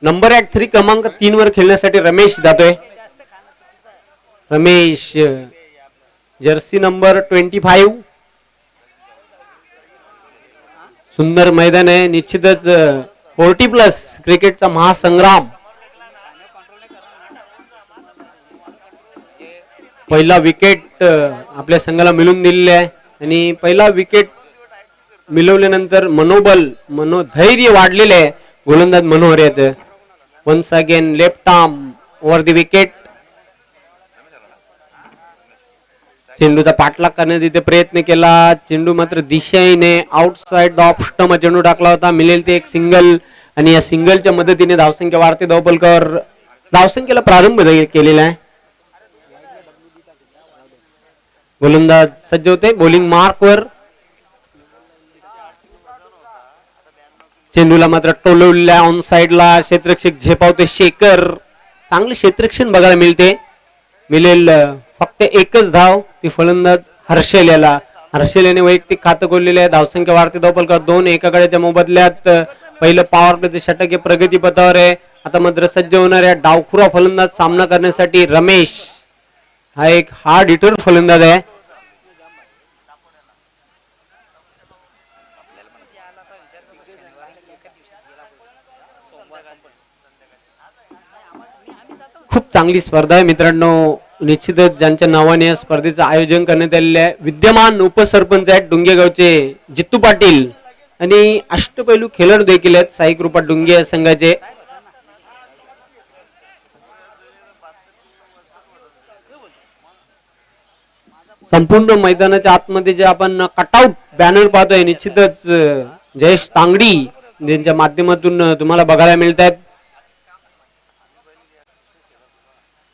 Number at 3 क्रमांक 3 वर खेळण्यासाठी रमेश जातोय. Ramesh Jersey number 25. सुंदर मैदान आहे. निश्चितच 40+ क्रिकेटचा महासंग्राम. पहिला विकेट आपल्या संघाला मिळून दिलेला आहे आणि पहिला विकेट मिळवल्यानंतर मनोधैर्य वाढलेले आहे गोलंदाज मनोहर याचं. Once again left arm over the wicket. चेंडूचा पाठलाग करण्याचा इथे प्रयत्न केला. चेंडू मात्र दिशेने आउटसाइड ऑफ स्टंप चेंडू टाकला होता. मिळेल ते एक सिंगल आणि या सिंगलच्या मदतीने धावसंख्या वाढते. धावपलकर धावसंख्येला प्रारंभ केलेला आहे. गोलंदाज सज्ज होते बॉलिंग मार्कवर. चेंडूला मात्र टोलवलेला ऑन साइडला. क्षेत्ररक्षक झेपावते शेखर. चांगले क्षेत्ररक्षण बघायला मिळते. मिळेल फक्त एकच धाव ती फलंदाज हर्षल याला. हर्षल याने वैयक्तिक खातं खोललेले आहे. धावसंख्या वाढते. धावपलकर 2 एकाकडेच्या मोबदल्यात पहिलं पॉवर प्लेचे षटक प्रगती पथावर आहे. आता मात्र सज्ज होणाऱ्या डावखुरा फलंदाज सामना करण्यासाठी रमेश हा एक हार्ड हिटर फलंदाज आहे. खूप चांगली स्पर्धा आहे मित्रांनो. निश्चितच ज्यांच्या नावाने या स्पर्धेचं आयोजन करण्यात आलेले आहे विद्यमान उपसरपंच आहेत डुंगेगावचे जित्तू पाटील आणि अष्टपैलू खेळाडू देखील आहेत साई कृपा डुंगे या संघाचे. संपूर्ण मैदानाच्या आतमध्ये जे आपण कटआउट बॅनर पाहतोय निश्चितच जयेश तांगडी यांच्या माध्यमातून तुम्हाला बघायला मिळत आहेत.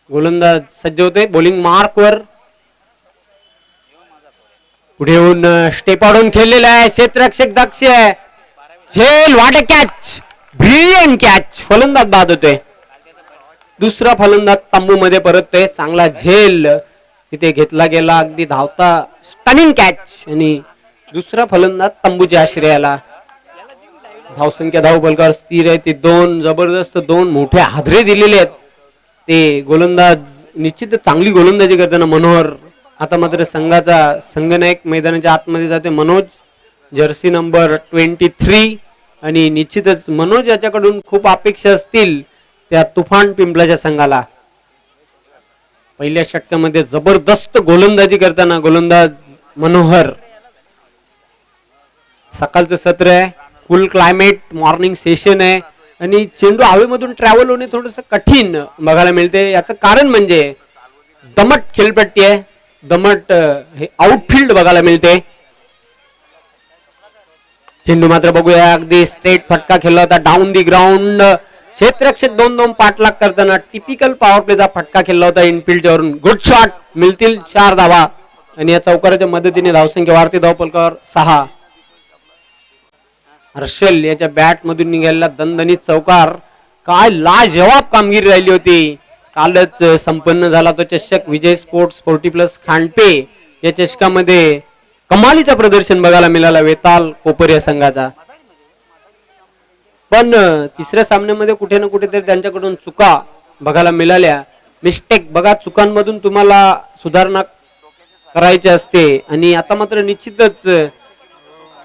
गोलंदाज सज्ज होते बॉलिंग मार्कवर. पुढे येऊन स्टेप आउट खेळलेला आहे. क्षेत्ररक्षक दक्ष आहे. झेल वाट कॅच. Brilliant catch. फलंदाज बाद होतोय. दुसरा फलंदाज तंबू मध्ये परततोय. चांगला झेल तिथे घेतला गेला. अगदी धावता स्टनिंग कॅच आणि दुसरा फलंदाज तंबूच्या आश्रयाला. धावसंख्या धावपलकर स्थिर आहे. ते 2 जबरदस्त 2 मोठे हादरे दिलेले आहेत. ते गोलंदाज निश्चित चांगली गोलंदाजी करताना मनोहर. आता मात्र संघाचा संघनायक मैदानाच्या आतमध्ये जाते मनोज जर्सी नंबर 23 आणि निश्चितच मनोज याच्याकडून खूप अपेक्षा असतील त्या तुफान पिंपलाच्या संघाला. पहिल्या षटकामध्ये जबरदस्त गोलंदाजी करताना गोलंदाज मनोहर. सकाळचं सत्र आहे. फुल क्लायमेट मॉर्निंग सेशन आहे आणि चेंडू हवेमधून ट्रॅव्हल होणे थोडस कठीण बघायला मिळते. याचं कारण म्हणजे दमट खेळपट्टी आहे. दमट हे आउटफील्ड बघायला मिळते. चेंडू मात्र बघूया अगदी स्ट्रेट फटका खेळला होता डाऊन दी ग्राउंड. क्षेत्ररक्षक 2-2 पाठलाग करताना टिपिकल पॉवर प्लेचा फटका खेळला होता इनफिल्डच्या वरून. Good shot. मिळतील 4 धावा आणि या चौकाराच्या मदतीने धावसंख्या वाढते. धावपलकर 6. हर्षल याच्या बॅट मधून निघालेला दणदणीत चौकार. काय लाजवाब कामगिरी राहिली होती. कालच संपन्न झाला तो चषक विजय स्पोर्ट्स 40+ खांडपे या चषकामध्ये कमालीचं प्रदर्शन बघायला मिळाला वेताल कोपर या संघाचा. पण तिसऱ्या सामन्यामध्ये कुठे ना कुठेतरी त्यांच्याकडून चुका बघायला मिळाल्या. मिस्टेक बघा. चुकांमधून तुम्हाला सुधारणा करायची असते आणि आता मात्र निश्चितच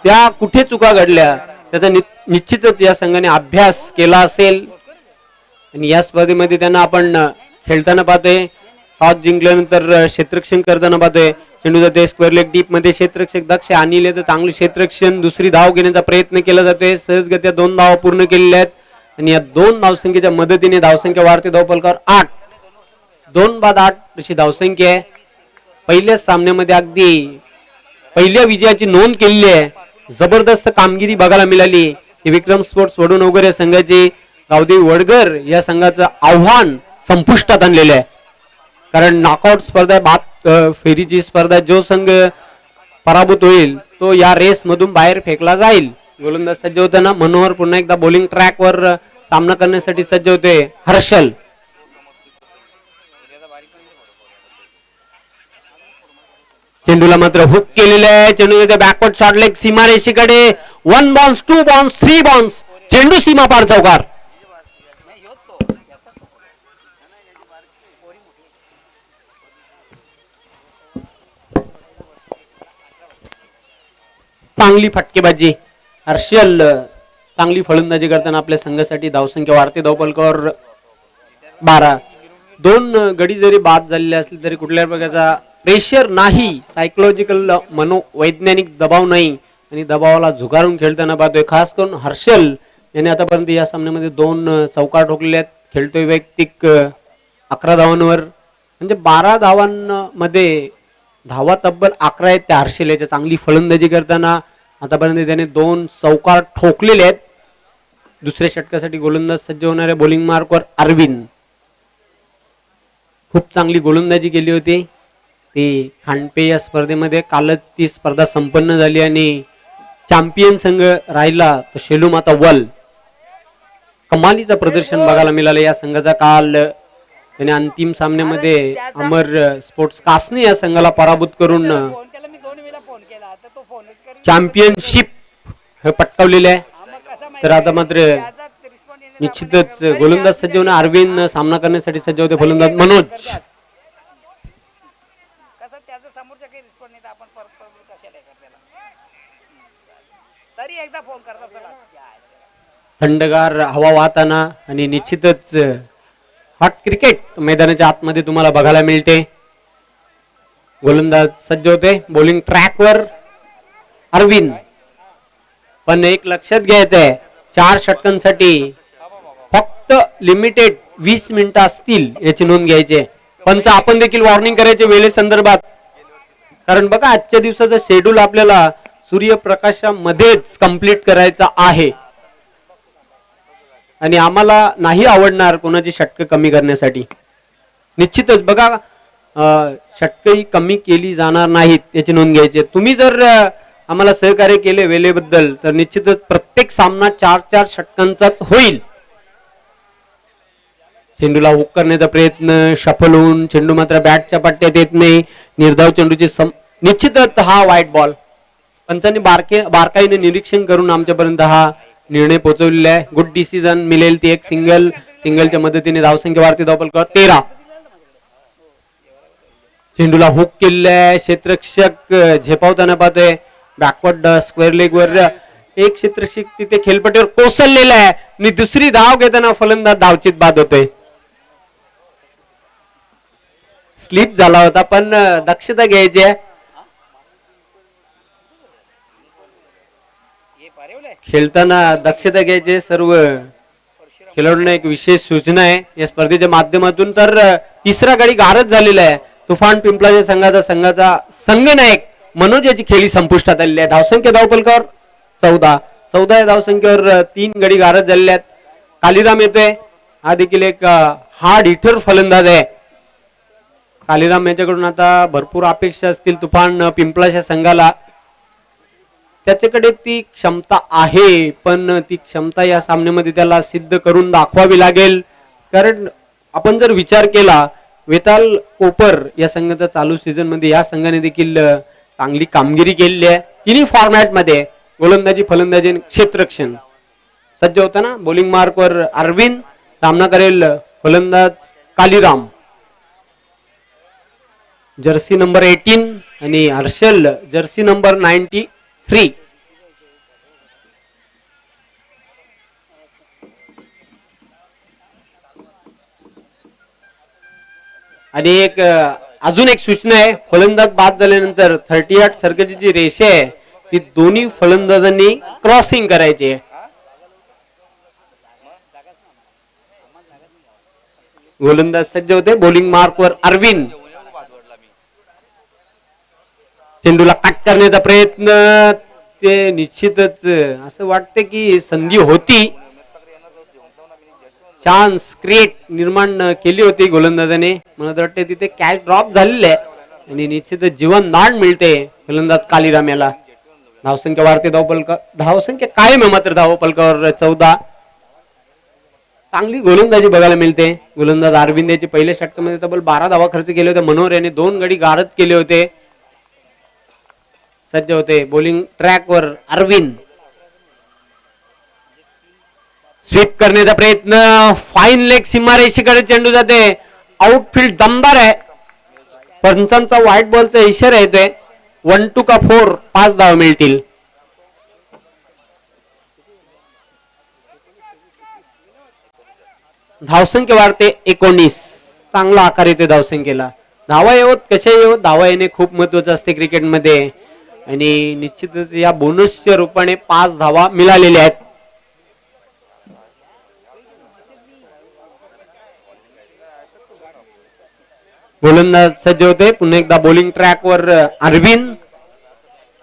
त्या कुठे चुका घडल्या त्याचा निश्चितच या संघाने अभ्यास केला असेल आणि या स्पर्धेमध्ये त्यांना आपण खेळताना पाहतोय. टॉस जिंकल्यानंतर क्षेत्ररक्षण करताना पाहतोय. चेंडू जाते स्क्वेअर लेग डीप मध्ये. क्षेत्ररक्षक दक्ष अनिल याचं चांगलं क्षेत्ररक्षण. दुसरी धाव घेण्याचा प्रयत्न केला जातोय. सहजगत्या 2 धावा पूर्ण केलेल्या आहेत आणि या 2 धावसंख्येच्या मदतीने धावसंख्या वाढते. धावपलकर 8. 2 बाद 8 अशी धावसंख्या आहे. पहिल्या सामन्यामध्ये अगदी पहिल्या विजयाची नोंद केलेली आहे. जबरदस्त कामगिरी बघायला मिळाली. विक्रम स्पोर्ट्स वडून वगैरे संघाचे रावदेव वडगर या संघाचं आव्हान संपुष्टात आणलेलं आहे. कारण नॉकआउट स्पर्धा बाद फेरीची स्पर्धा. जो संघ पराभूत होईल तो या रेस मधून बाहेर फेकला जाईल. गोलंदाज सज्ज होताना मनोहर पुन्हा एकदा बॉलिंग ट्रॅक वर सामना करण्यासाठी सज्ज होते. हर्षल चेंडूला मात्र हुक केलेले आहे. चेंडू बॅकवर्ड शॉट लेग सीमारेषेकडे. 1 बाउन्स 2 बाउन्स 3 बाउन्स. चेंडू सीमा पार चौकार. चांगली फटकेबाजी. हर्षल चांगली फलंदाजी करताना आपल्या संघासाठी धावसंख्या वाढते. धावपलकावर 12. 2 गडी जरी बाद झालेले असले तरी कुठल्याही प्रकारचा प्रेशर नाही, सायकोलॉजिकल मनोवैज्ञानिक दबाव नाही आणि दबावाला झुगारून खेळताना पाहतोय. खास करून हर्षल याने आतापर्यंत या सामन्यामध्ये 2 चौकार ठोकलेले आहेत. खेळतोय वैयक्तिक 11 धावांवर, म्हणजे 12 धावांमध्ये धावा तब्बल 11 आहेत त्या हर्षल याच्या. चांगली फलंदाजी करताना आतापर्यंत त्याने 2 चौकार ठोकलेले आहेत. दुसऱ्या षटकासाठी गोलंदाज सज्ज होणाऱ्या बॉलिंग मार्कवर अरविंद. खूप चांगली गोलंदाजी केली होती ती खांडपे या स्पर्धेमध्ये. कालच ती स्पर्धा संपन्न झाली आणि चॅम्पियन संघ राहिला तो शेलूमाता वल. कमालीचं प्रदर्शन बघायला मिळालं या संघाचा. काल त्याने अंतिम सामन्यामध्ये अमर स्पोर्ट्स कासने या संघाला पराभूत करून चॅम्पियनशिप हे पटकावलेले आहे. तर आता मात्र निश्चितच गोलंदाज सज्ज होणे अरविंद सामना करण्यासाठी सज्ज होते. फलंदाज मनोज. थंडगार हवा वाहताना आणि निश्चितच हॉट क्रिकेट मैदानाच्या आतमध्ये तुम्हाला बघायला मिळते. गोलंदाज सज्ज होते बॉलिंग ट्रॅकवर अरविंद. पण एक लक्षात घ्यायचं आहे, 4 षटकांसाठी फक्त लिमिटेड 20 मिनिटं असतील याची नोंद घ्यायची आहे. पंच आपण देखील वॉर्निंग करायचे वेळे संदर्भात, कारण बघा आजच्या दिवसाचं शेड्यूल आपल्याला सूर्यप्रकाशामध्येच कंप्लीट करायचा आहे आणि आम्हाला नाही आवडणार कोणाची षटकं कमी करण्यासाठी. निश्चितच बघा षटकही कमी केली जाणार नाहीत याची नोंद घ्यायची. तुम्ही जर आम्हाला सहकार्य केले वेळेबद्दल तर निश्चितच प्रत्येक सामना 4-4 षटकांचाच होईल. चेंडूला हुक करण्याचा प्रयत्न, शफल होऊन चेंडू मात्र बॅटच्या पट्ट्यात येत नाही. निर्धाव चेंडूची निश्चितच हा व्हाईट बॉल. पंचांनी बारकाईने निरीक्षण करून आमच्यापर्यंत हा निर्णय पोहोचवलेला आहे. गुड डिसिजन मिळेल ती एक सिंगलच्या मदतीने धावसंख्या वाढते. धावपलकावर 13. चेंडूला हुक केलेला आहे. क्षेत्ररक्षक झेपावताना पाहतोय बॅकवर्ड स्क्वेअर लेग वर. एक क्षेत्ररक्षक तिथे खेळपट्टीवर कोसळलेला आहे आणि दुसरी धाव घेताना फलंदाज धावचीत बाद होतोय. स्लिप झाला होता पण दक्षता घ्यायची आहे. खेळताना दक्षता घ्यायची सर्व खेळाडूंना एक विशेष सूचना आहे या स्पर्धेच्या माध्यमातून. तर तिसरा गडी गारद झालेला आहे. तुफान पिंपळाच्या संघाचा संघनायक मनोज याची खेळी संपुष्टात आलेली आहे. धावसंख्या धावपलकावर 14 या धावसंख्येवर 3 गडी गारद झालेले आहेत. कालीराम येतोय. हा देखील एक हार्ड हिटर फलंदाज आहे. कालीराम याच्याकडून आता भरपूर अपेक्षा असतील तुफान पिंपळाच्या संघाला. त्याच्याकडे ती क्षमता आहे पण ती क्षमता या सामन्यामध्ये त्याला सिद्ध करून दाखवावी लागेल. कारण आपण जर विचार केला वेताल कोपर या संघाचा चालू सीझन मध्ये या संघाने देखील चांगली कामगिरी केलेली आहे. तिन्ही फॉर्मॅट मध्ये गोलंदाजी, फलंदाजी, क्षेत्ररक्षण. सज्ज होताना बॉलिंग मार्कवर अरविंद. सामना करेल फलंदाज कालीराम. जर्सी नंबर 18 आणि हर्षल जर्सी नंबर 93. आणि एक अजून एक सूचना आहे, फलंदाज बाद झाल्यानंतर 38 सर्कलची जी रेषा आहे ती दोन्ही फलंदाजांनी क्रॉसिंग करायची आहे. गोलंदाज सज्ज होते बॉलिंग मार्कवर अरविंद. चेंडूला कट करण्याचा प्रयत्न. ते निश्चितच असं वाटतं की संधी होती, चान्स क्रिएट निर्माण केली होती गोलंदाजाने. मला वाटते तिथे कॅच ड्रॉप झालेले आहे आणि निश्चितच जीवनदान मिळते फलंदाज कालीराम याला. धावसंख्या वाढते. धावसंख्या कायम आहे मात्र धावपलकावर 14. चांगली गोलंदाजी बघायला मिळते. गोलंदाज अरविंद याचे पहिल्या षटकामध्ये तब्बल 12 धावा खर्च केले होते. मनोहर याने 2 गडी गारद केले होते. सज्ज होते बॉलिंग ट्रॅकवर अरविंद. स्वीप करण्याचा प्रयत्न. फाईन लेग सीमारेषेकडे चेंडू जाते. आउटफील्ड दमदार आहे. पंचांचा व्हाईट बॉलचा इशारा येतोय. 1-2 का 4 5 धावा मिळतील. धावसंख्या वाढते 19. चांगला आकार येते धावसंख्येला. धावा येवत कशा येवत धावा येणे खूप महत्वाचं असते क्रिकेटमध्ये आणि निश्चितच या बोनसच्या रूपाने 5 धावा मिळालेल्या आहेत. गोलंदाज सज्ज होते. पुन्हा एकदा बॉलिंग ट्रॅकवर अरविंद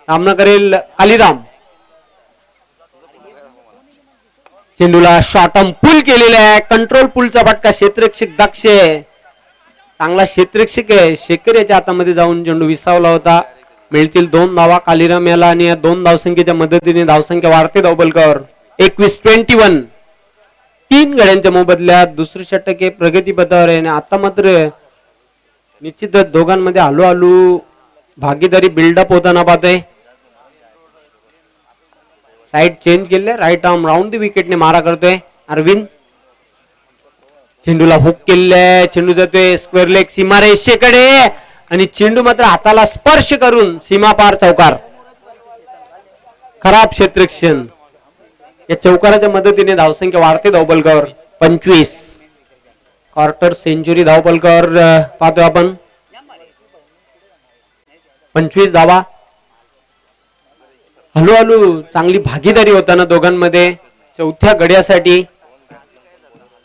सामना करेल कालीराम. चेंडूला शॉर्ट आर्म पुल केलेला आहे. कंट्रोल पुलचा फटका. क्षेत्ररक्षक दक्ष चांगला क्षेत्ररक्षक आहे. शेखर याच्या हातामध्ये जाऊन चेंडू विसावला होता. मिळतील 2 धावा कालीराम याला आणि या 2 धावसंख्येच्या मदतीने धावसंख्या वाढते धावबलकावर 21-21. 3 गड्यांच्या मोबदल्यात दुसरं षटक हे प्रगतीपथावर आहे आणि आता मात्र निश्चितच दोघांमध्ये हळूहळू भागीदारी बिल्डअप होताना पाहतोय. साइड चेंज केले. राईट आर्म राऊंड द विकेटने मारा करतोय अरविंद. चेंडूला हुक केले. चेंडू जातोय स्क्वेअर लेग सीमारेषेकडे आणि चेंडू मात्र हाताला स्पर्श करून सीमापार चौकार. खराब क्षेत्ररक्षण. या चौकाराच्या मदतीने धावसंख्या वाढते धावबलकावर 25. क्वार्टर सेंचुरी धावफलकावर पाहतोय आपण. 25 धावा. हळूहळू चांगली भागीदारी होताना दोघांमध्ये चौथ्या गड्यासाठी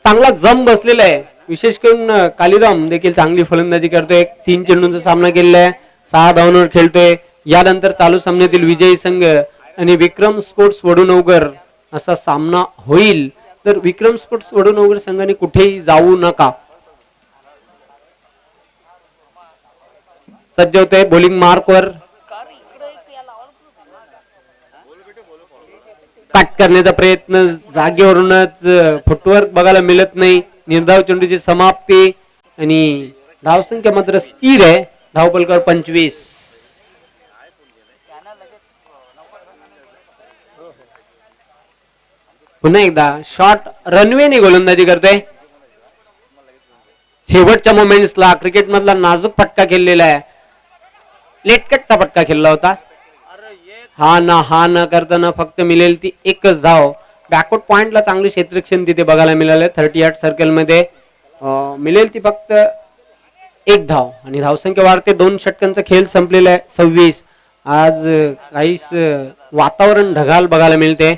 चांगला जम बसलेला आहे. विशेष करून कालीराम देखील चांगली फलंदाजी करतोय. 3 चेंडूंचा सामना केलेला आहे. 6 धावांवर खेळतोय. यानंतर चालू सामन्यातील विजयी संघ आणि विक्रम स्पोर्ट्स वडुनवगर असा सामना होईल. तर विक्रम स्पोर्ट्स वडुनवगर संघाने कुठेही जाऊ नका. सज्ज होते बॉलिंग मार्कवर. कट करण्याचा प्रयत्न. जागेवरूनच फुटवर्क बघायला मिळत नाही. निर्धाव चेंडूची समाप्ती आणि धावसंख्या मात्र स्थिर आहे. धावफलकावर 25. पुन्हा एकदा शॉर्ट रनवेने गोलंदाजी करतोय. शेवटच्या मोमेंट्सला क्रिकेट मधला नाजूक फटका खेळलेला आहे. लेटकटचा फटका खेळला होता. हा ना करताना फक्त मिळेल ती एकच धाव. बॅकवर्ड पॉइंटला चांगले क्षेत्ररक्षण तिथे बघायला मिळाले. 38 सर्कल मध्ये मिळेल ती फक्त 1 धाव आणि धावसंख्या वाढते. 2 षटकांचा खेळ संपलेला आहे. 26. आज काहीच वातावरण ढगाळ बघायला मिळते.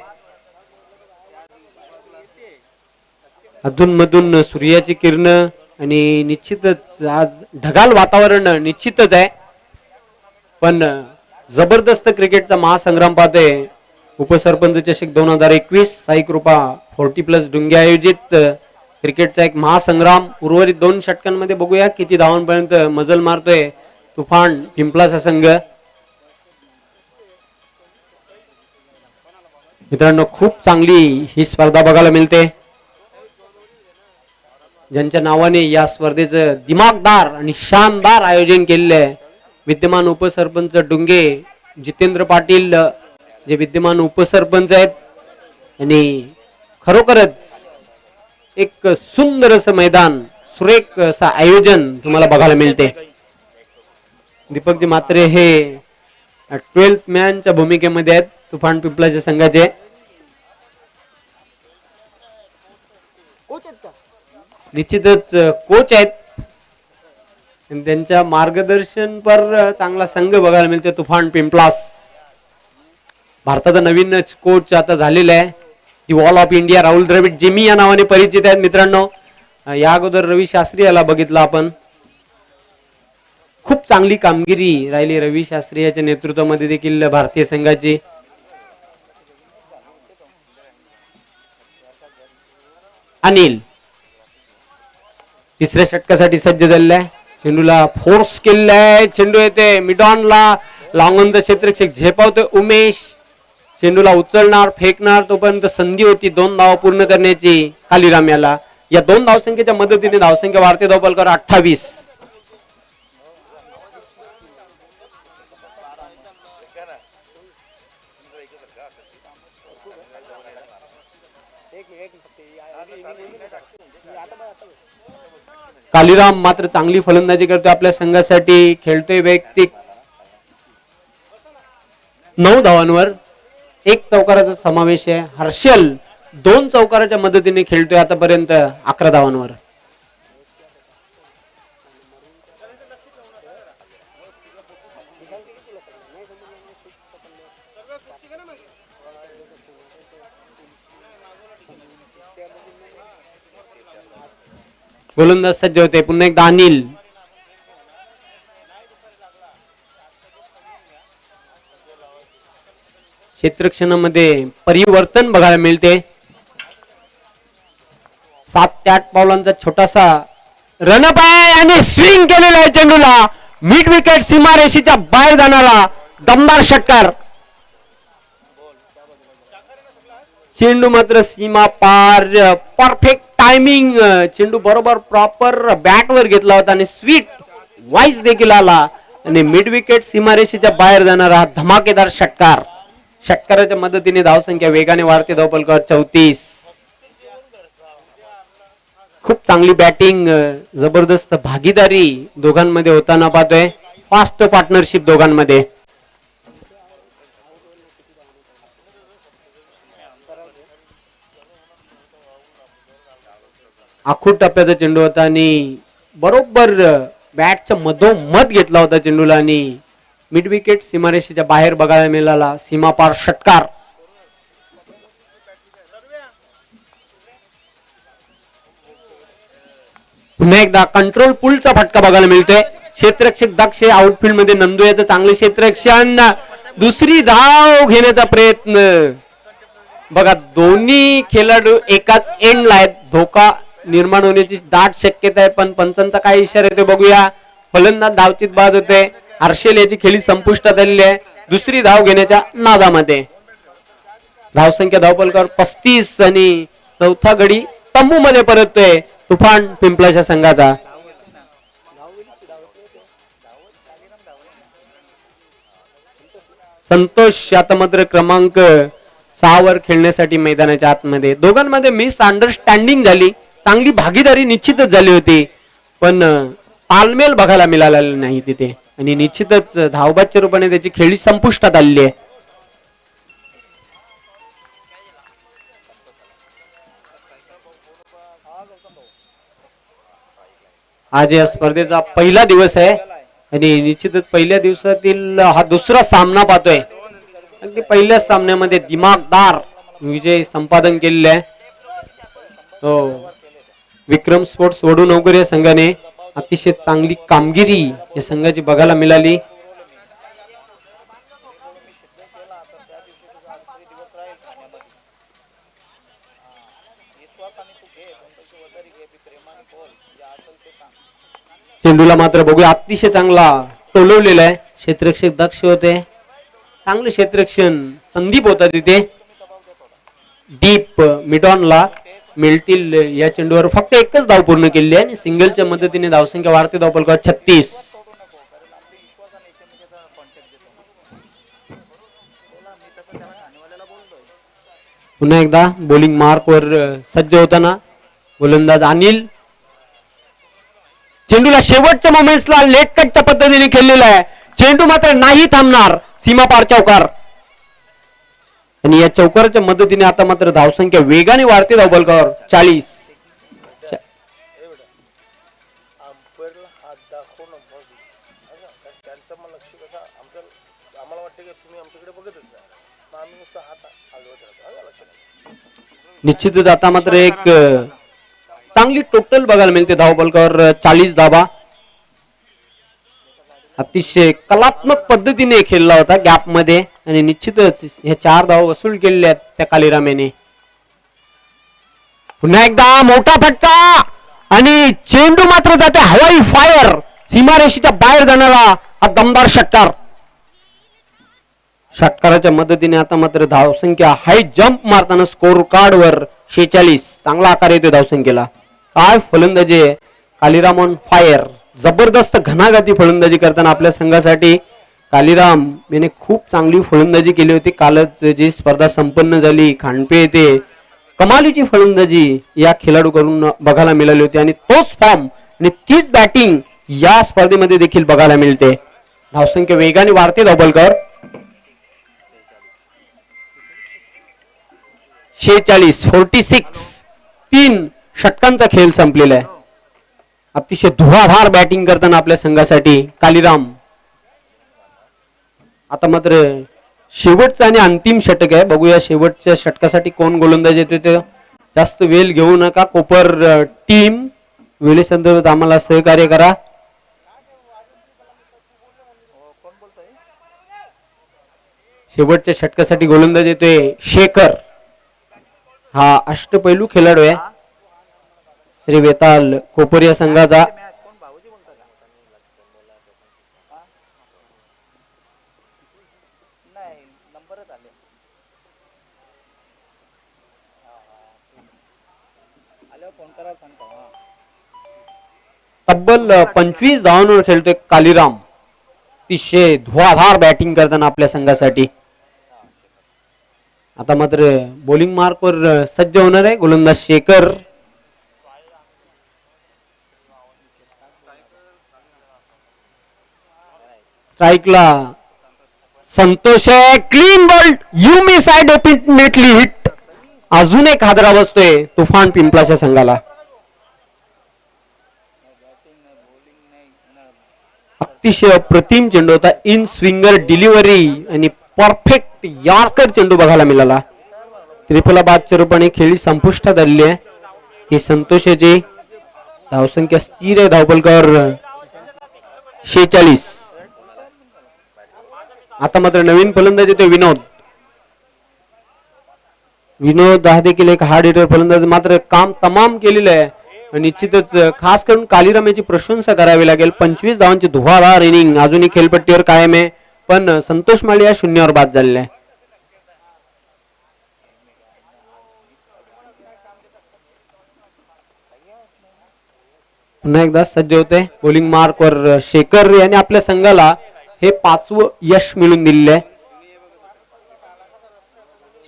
अधूनमधून सूर्याची किरण आणि निश्चितच आज ढगाळ वातावरण निश्चितच आहे. पण जबरदस्त क्रिकेटचा महासंग्राम पाहतोय. उपसरपंच चषक 2021 साई कृपा 40+ डुंगे आयोजित क्रिकेटचा एक महासंग्राम. उर्वरित 2 षटकांमध्ये बघूया किती धावांपर्यंत मजल मारतोय तुफान पिंपलाचा संघ. मित्रांनो खूप चांगली ही स्पर्धा बघायला मिळते. ज्यांच्या नावाने या स्पर्धेचं दिमागदार आणि शानदार आयोजन केलेलं आहे विद्यमान उपसरपंच डुंगे जितेंद्र पाटील जे विद्यमान उपसरपंच आहेत. आणि खरोखरच एक सुंदर असं मैदान सुरेख असं आयोजन तुम्हाला बघायला मिळते. दीपकजी मात्रे हे 12th मॅनच्या भूमिकेमध्ये आहेत तुफान पिंपलाच्या संघाचे. निश्चितच कोच आहेत आणि त्यांच्या मार्गदर्शन पर चांगला संघ बघायला मिळतो तुफान पिंपलास. भारताचा नवीन कोच आता झालेला आहे. The wall of India Rahul Dravid Jimmy या नावाने परिचित आहेत मित्रांनो. या अगोदर रवी शास्त्री याला बघितलं आपण. खूप चांगली कामगिरी राहिली रवी शास्त्री याच्या नेतृत्वामध्ये देखील भारतीय संघाची. अनिल तिसऱ्या षटकासाठी सज्ज झालेला आहे. चेंडूला फोर्स केलेला आहे. चेंडू येते मिडॉनला. लॉंगॉनचा क्षेत्ररक्षक झेपावतोय उमेश. चेंडूला उचलणार फेकणार तोपर्यंत संधी होती 2 धावा पूर्ण करण्याची कालीराम याला. या 2 धावसंख्येच्या मदतीने धावसंख्या वाढते धावफलकावर 28. कालीराम मात्र चांगली फलंदाजी करतोय आपल्या संघासाठी. खेळतोय वैयक्तिक 9 धावांवर 1 चौकाराचा समावेश आहे. हर्षल 2 चौकाराच्या मदतीने खेळतोय आतापर्यंत 11 धावांवर. गोलंदाज सज्ज होते. पुन्हा एकदा अनिल. क्षेत्ररक्षणामध्ये परिवर्तन बघायला मिळते. 7 ते 8 पावलांचा छोटासा रनअप आहे आणि स्विंग केलेला आहे चेंडूला. मिड विकेट सीमारेषेच्या बाहेर जाणारा दमदार षटकार. चेंडू मात्र सीमा पार. Perfect timing. चेंडू बरोबर प्रॉपर बॅटवर घेतला होता आणि स्वीट वाईज देखील आला आणि मिड विकेट सीमारेषेच्या बाहेर जाणारा धमाकेदार षटकार. षटकाराच्या मदतीने धावसंख्या वेगाने वाढते. धावफलकावर 34. खूप चांगली बॅटिंग, जबरदस्त भागीदारी दोघांमध्ये होताना पाहतोय. फास्ट पार्टनरशिप दोघांमध्ये. आखूड टप्प्याचा चेंडू होता आणि बरोबर बॅटच्या मधोमध घेतला होता चेंडूला आणि मिड विकेट सीमारेषेच्या बाहेर बघायला मिळाला सीमापार षटकार. पुन्हा एकदा कंट्रोल पुलचा फटका बघायला मिळतोय. क्षेत्ररक्षक दक्ष आउटफील्ड मध्ये नंदू याचं चांगले क्षेत्ररक्षण. दुसरी धाव घेण्याचा प्रयत्न. बघा दोन्ही खेळाडू एकाच एंडला आहेत. धोका निर्माण होण्याची दाट शक्यता आहे पण पंचांचा काय इशारा येतो बघूया. फलंदाज धावचित बाद होते. हर्षेल याची खेळी संपुष्टात आलेली आहे दुसरी धाव घेण्याच्या नादामध्ये. धावसंख्या धावफलकावर 35 आणि चौथा गडी तंबू मध्ये परततोय तुफान पिंपळाच्या संघाचा. संतोष आता मात्र क्रमांक 6 वर खेळण्यासाठी मैदानाच्या आतमध्ये. दोघांमध्ये मिस अंडरस्टँडिंग झाली. चांगली भागीदारी निश्चितच झाली होती पण तालमेल बघायला मिळाला नाही तिथे आणि निश्चितच धावबादच्या रूपाने त्याची खेळी संपुष्टात आलेली आहे. आज या स्पर्धेचा पहिला दिवस आहे आणि निश्चितच पहिल्या दिवसातील हा दुसरा सामना पाहतोय. अगदी पहिल्याच सामन्यामध्ये दिमागदार विजय संपादन केलेले आहे. हो, विक्रम स्पोर्ट्स वडूनगर या संघाने अतिशय चांगली कामगिरी या संघाची बघायला मिळाली. चेंडूला मात्र बघूया अतिशय चांगला टोलवलेला आहे. क्षेत्ररक्षक दक्ष होते. चांगले क्षेत्ररक्षण संदीप होता तिथे. डीप मिडॉनला मिळतील या चेंडूवर फक्त एकच धाव पूर्ण केली आहे आणि सिंगलच्या मदतीने धावसंख्या वाढते. धावफलकावर 36. पुन्हा एकदा बॉलिंग मार्क वर सज्ज होताना गोलंदाज अनिल. चेंडूला शेवटच्या मोमेंट्सला लेट कटच्या पद्धतीने खेळलेला आहे. चेंडू मात्र नाही थांबणार. सीमापार चौकार आणि या चौकाराच्या मदतीने आता मात्र धावसंख्या वेगाने वाढते. धावफलकावर 40. निश्चितच आता मात्र एक चांगली टोटल बघायला मिळते. धावफलकावर 40 धावा. अतिशय कलात्मक पद्धतीने खेळला होता गॅप मध्ये आणि निश्चितच हे 4 धाव वसूल केलेले आहेत त्या कालीरामेने. पुन्हा एकदा मोठा फटका आणि चेंडू मात्र जाते हवाई फायर. सीमारेषेच्या बाहेर जाणारा हा दमदार षटकार. षटकाराच्या मदतीने आता मात्र धावसंख्या हाय जंप मारताना स्कोर कार्ड वर 46. चांगला आकार येतो धावसंख्येला. काय फलंदाजी कालीराम ऑन फायर. जबरदस्त घणाघाती फलंदाजी करताना आपल्या संघासाठी कालीराम याने खूप चांगली फलंदाजी केली होती. कालच जी स्पर्धा संपन्न झाली खांडपे येथे कमालीची फलंदाजी या खेळाडूकडून बघायला मिळाली होती आणि तोच फॉर्म आणि तीच बॅटिंग या स्पर्धेमध्ये देखील बघायला मिळते. धावसंख्या वेगाने वाढते. धावफलकावर 46 3 षटकांचा खेळ संपलेला आहे. अतिशय धुवाधार बॅटिंग करताना आपल्या संघासाठी कालीराम. आता मात्र शेवटचं आणि अंतिम षटक आहे. बघूया शेवटच्या षटकासाठी कोण गोलंदाज येतो ते. जास्त वेळ घेऊ नका. कोपर टीम वेळेसंदर्भात आम्हाला सहकार्य करा. शेवटच्या षटकासाठी गोलंदाज येतोय शेखर. हा अष्टपैलू खेळाडू आहे श्री वेताल कोपर या संघाचा. तब्बल 25 धावांवर खेळतोय कालीराम. अतिशय धुवाधार बॅटिंग करताना आपल्या संघासाठी. आता मात्र बॉलिंग मार्कवर सज्ज होणार आहे गोलंदाज शेखर. स्ट्राईकला संतोष आहे. Clean bowled. You miss I definitely hit. अजून एक हादरा बसतोय तुफान पिंपलाच्या संघाला. अतिशय अप्रतिम चेंडू होता. इन स्विंगर डिलिव्हरी आणि परफेक्ट यॉर्कर चेंडू बघायला मिळाला. त्रिफलाबादच्या रूपाने खेळी संपुष्टात आलेली आहे. ही संतोषाची धावसंख्या स्थिर आहे धावपलकावर 46. आता मात्र नवीन फलंदाज येतो विनोद. विनोद हा देखील एक हार्ड हिटर फलंदाज. मात्र काम तमाम केलेलं आहे. निश्चितच खास करून कालीराम याची प्रशंसा करावी लागेल. 25 धावांची धुवाधार इनिंग अजूनही खेळपट्टीवर कायम आहे. पण संतोष माळी या शून्यावर बाद झालेला आहे. पुन्हा एकदा सज्ज होते बॉलिंग मार्कवर शेखर यांनी आपल्या संघाला हे 5वं यश मिळून दिलेलं आहे.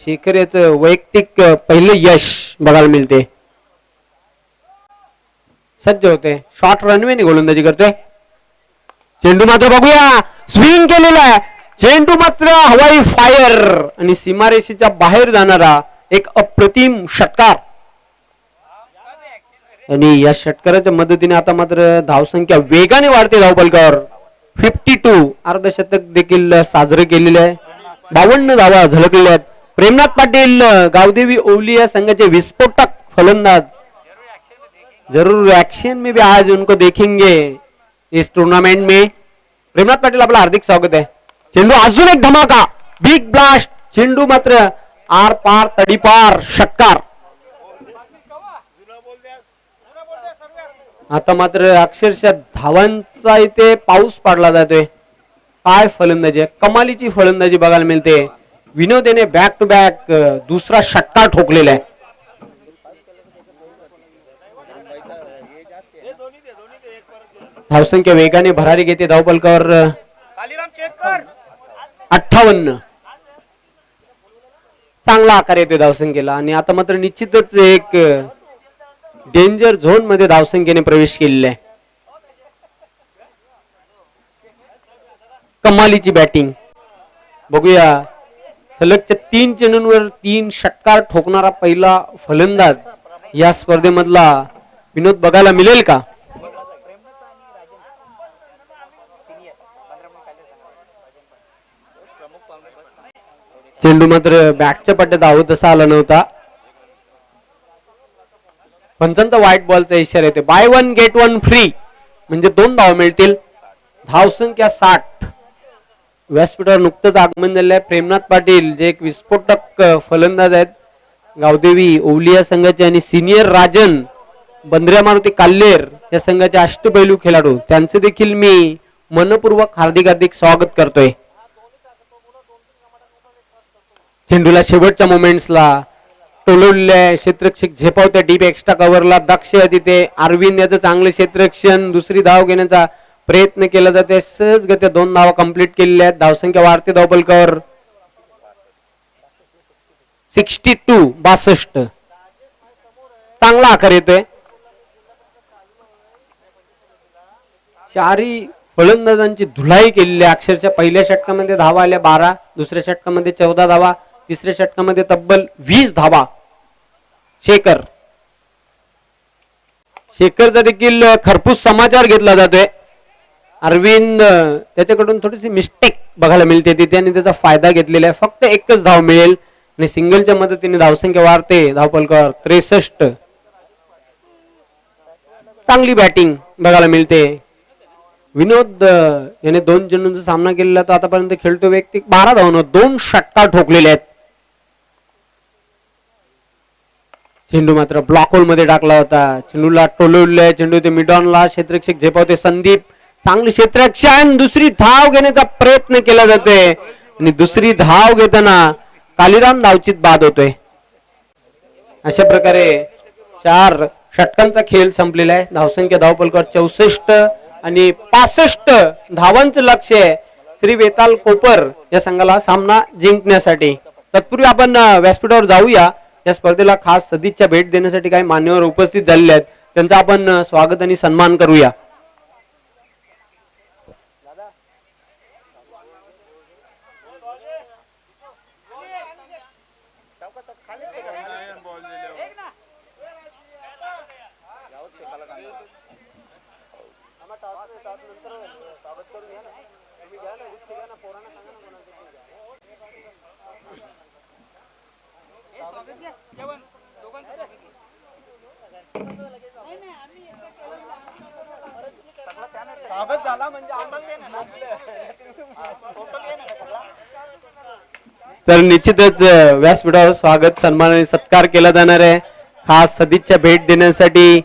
शेखर याचं वैयक्तिक पहिले यश बघायला मिळते. सज्ज होते. शॉर्ट रनवेने गोलंदाजी करतोय. चेंडू मात्र बघूया. स्विंग केलेला आहे. चेंडू मात्र हवाई फायर आणि सीमारेषेच्या बाहेर जाणारा एक अप्रतिम षटकार. आणि या षटकाराच्या मदतीने आता मात्र धावसंख्या वेगाने वाढते धावपलकावर. 52 अर्धशतक देखील साजरे केलेले आहे. 52 धावा झळकलेल्या आहेत. प्रेमनाथ पाटील गावदेवी ओवली या संघाचे विस्फोटक फलंदाज. जरूर एक्शन में भी आज उनको देखेंगे इस टूर्नामेंट में. प्रेमनाथ पाटील आपलं हार्दिक स्वागत आहे. चेंडू अजून एक धमाका. Big blast. चेंडू मात्र आर पार तडीपार षटकार. आता मात्र अक्षरशः धावांचा इथे पाऊस पाडला जातोय. काय फलंदाजी आहे. कमालीची फलंदाजी बघायला मिळते. विनोद याने बॅक टू बॅक दुसरा षटकार ठोकलेला आहे. धावसंख्या वेगाने भरारी घेते धावपलकावर 58. चांगला आकार येतोय धावसंख्येला. आणि आता मात्र निश्चितच एक डेंजर झोन मध्ये धावसंख्येने प्रवेश केलेला आहे. कमालीची बॅटिंग बघूया. सलगच्या 3 चेंडूंवर 3 षटकार ठोकणारा पहिला फलंदाज या स्पर्धेमधला विनोद बघायला मिळेल का. चेंडू मात्र बॅटच्या पट्ट्यात आवत असा आला नव्हता. पंचांचा व्हाईट बॉलचा इशारा येतो. बाय 1 गेट 1 फ्री म्हणजे 2 धावा मिळतील. धावसंख्या 60. व्यासपीठावर नुकतंच आगमन झालेलं आहे प्रेमनाथ पाटील जे एक विस्फोटक फलंदाज आहेत गावदेवी ओवलिया संघाचे. आणि सिनियर राजन बंद्र्या मारुती काल्लेर या संघाचे अष्टपैलू खेळाडू. त्यांचे देखील मी मनपूर्वक हार्दिक स्वागत करतोय. चेंडूला शेवटच्या मोमेंट्सला टोलवलेल्या क्षेत्ररक्षक झेपावत्या डीप एक्स्ट्रा कव्हरला. दक्ष तिथे अरविंद याचं चांगले क्षेत्ररक्षण. दुसरी धाव घेण्याचा प्रयत्न केला जाते. सहजगत्या 2 धावा कंप्लीट केलेल्या आहेत. धावसंख्या वाढते धावपलकावर 62. चांगला आकार येतोय. चारी फलंदाजांची धुलाई केलेली आहे. अक्षरशः पहिल्या षटकामध्ये धावा आल्या 12, दुसऱ्या षटकामध्ये 14 धावा, तिसऱ्या षटकामध्ये तब्बल 20 धावा शेखर. शेखरचा देखील खरपूस समाचार घेतला जातोय. अरविंद त्याच्याकडून थोडीशी मिस्टेक बघायला मिळते तिथे आणि त्याचा फायदा घेतलेला आहे. फक्त एकच धाव मिळेल आणि सिंगलच्या मदतीने धावसंख्या वाढते. धावफलकावर 63. चांगली बॅटिंग बघायला मिळते. विनोद याने 2 चेंडूंचा सामना केलेला तो आतापर्यंत खेळतो व्यक्ती 12 धावनं 2 षटकार ठोकलेले आहेत. चेंडू मात्र ब्लॉक होल मध्ये टाकला होता. चेंडूला टोलवले. चेंडू ते मिडॉनला क्षेत्ररक्षक झेपावते संदीप. चांगली क्षेत्ररक्षण. दुसरी धाव घेण्याचा प्रयत्न केला जातोय आणि दुसरी धाव घेताना कालीराम धावचीत बाद होतोय. अशा प्रकारे 4 षटकांचा खेळ संपलेला आहे. धावसंख्या धावफलकावर 64 आणि 65 धावांचं लक्ष आहे श्री वेताल कोपर या संघाला सामना जिंकण्यासाठी. तत्पूर्वी आपण व्यासपीठावर जाऊया. या स्पर्धेला खास सदिच्छा भेट देण्यासाठी काही मान्यवर उपस्थित झालेले आहेत. त्यांचा आपण स्वागत आणि सन्मान करूया. तर निश्चितच व्यासपीठावर स्वागत सन्मान आणि सत्कार केला जाणार आहे. खास सदिच्छा भेट देण्यासाठी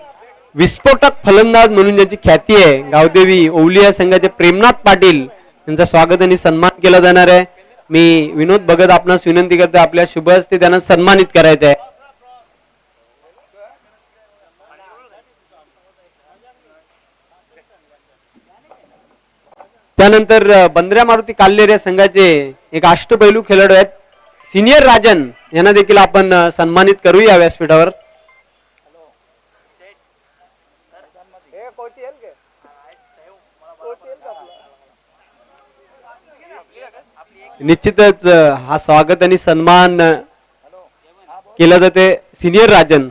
विस्फोटक फलंदाज म्हणून ज्याची ख्याती आहे गावदेवी ओवलिया संघाचे प्रेमनाथ पाटील यांचा स्वागत आणि सन्मान केला जाणार आहे. मी विनोद भगत आपणास विनंती करतो आपल्या शुभ हस्ते त्यांना सन्मानित करायचं आहे. त्यानंतर बंद्र्या मारुती काल्लेर या संघाचे एक अष्टपैलू खेळाडू आहेत सिनियर राजन यांना देखील आपण सन्मानित करूया व्यासपीठावर. निश्चितच हा स्वागत आणि सन्मान केला जाते. सिनियर राजन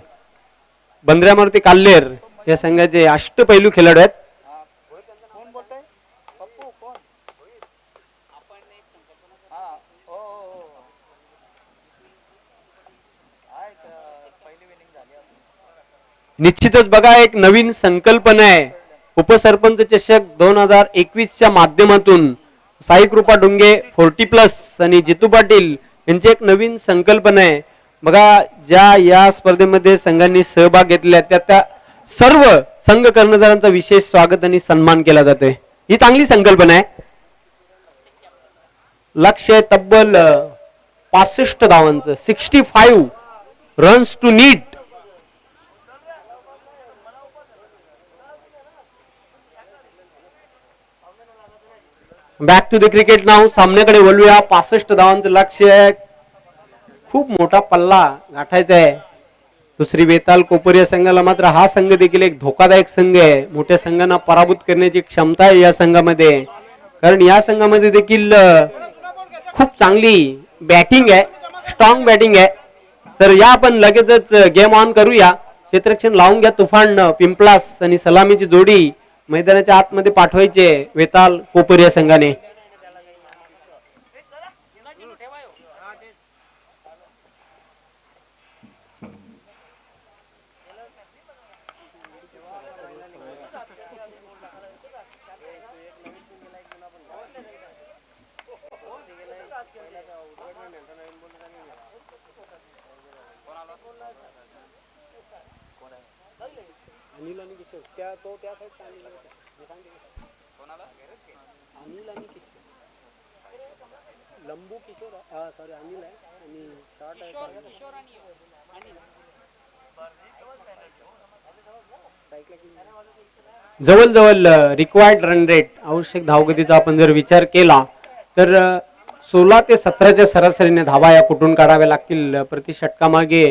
बंद्र्या मारुती काल्लेर या संघाचे अष्टपैलू खेळाडू आहेत. निश्चितच बघा एक नवीन संकल्पना आहे. उपसरपंच चषक 2021च्या माध्यमातून साई कृपा डोंगे 40+ आणि जितू पाटील यांची एक नवीन संकल्पना आहे. बघा ज्या या स्पर्धेमध्ये संघांनी सहभाग घेतला त्या सर्व संघ कर्णधारांचा विशेष स्वागत आणि सन्मान केला जातोय. ही चांगली संकल्पना आहे. लक्ष्य तब्बल 65 धावांचं 65 runs to need. Back to the cricket नाव सामन्याकडे वळूया. 65 धावांचं लक्ष्य आहे. खूप मोठा पल्ला गाठायचा आहे. दुसरी वेताल कोपर या संघाला मात्र हा संघ देखील एक धोकादायक संघ आहे. मोठ्या संघांना पराभूत करण्याची क्षमता आहे या संघामध्ये. कारण या संघामध्ये देखील खूप चांगली बॅटिंग आहे. स्ट्रॉंग बॅटिंग आहे. तर या आपण लगेचच गेम ऑन करूया. क्षेत्ररक्षण लावून घ्या. तुफान पिंपलास आणि सलामीची जोडी मैदानाच्या आतमध्ये पाठवायचे वेताल कोपर या संघाने. लंबू किशोर सॉरी अनिल आहे आणि शॉर्ट जवळजवळ रिक्वायर्ड रन रेट आवश्यक धावगतीचा आपण जर विचार केला तर 16 ते 17च्या सरासरीने धावा या कुठून काढाव्या लागतील प्रति षटकामागे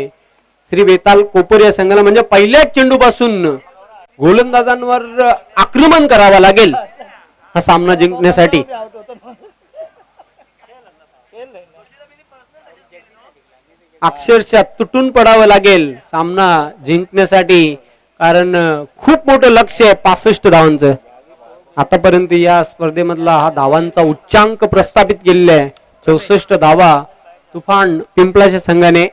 श्री वेताल कोपर या संघाला. म्हणजे पहिल्याच चेंडूपासून गोलंदाजांवर आक्रमण करावा लागेल हा सामना जिंकण्यासाठी. अक्षरशः तुटून पडावं लागेल सामना जिंकण्यासाठी, कारण खूप मोठं लक्ष आहे 65 धावांचं. आतापर्यंत या स्पर्धेमधला हा धावांचा उच्चांक प्रस्थापित केलेला आहे 64 धावा तुफान पिंपळाच्या संघाने.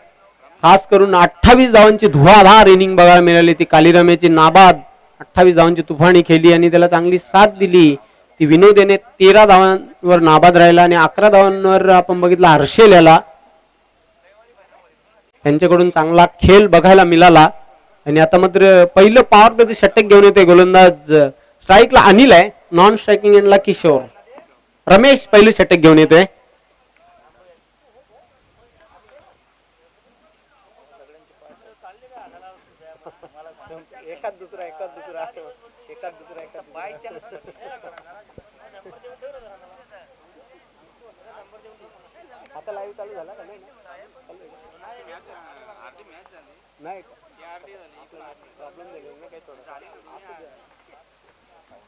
खास करून 28 धावांची धुवाधार इनिंग बघायला मिळाली. ती कालीरामेची नाबाद 28 धावांची तुफानी खेळली आणि त्याला चांगली साथ दिली. ती विनोद याने 13 धावांवर नाबाद राहिला आणि 11 धावांवर आपण बघितला हर्षेल याला. त्यांच्याकडून चांगला खेळ बघायला मिळाला. आणि आता मात्र पहिलं पॉवर प्लेचं षटक घेऊन येते गोलंदाज. स्ट्राईकला अनिल आहे, नॉन स्ट्रायकिंग एंडला किशोर. रमेश पहिलं षटक घेऊन येतोय.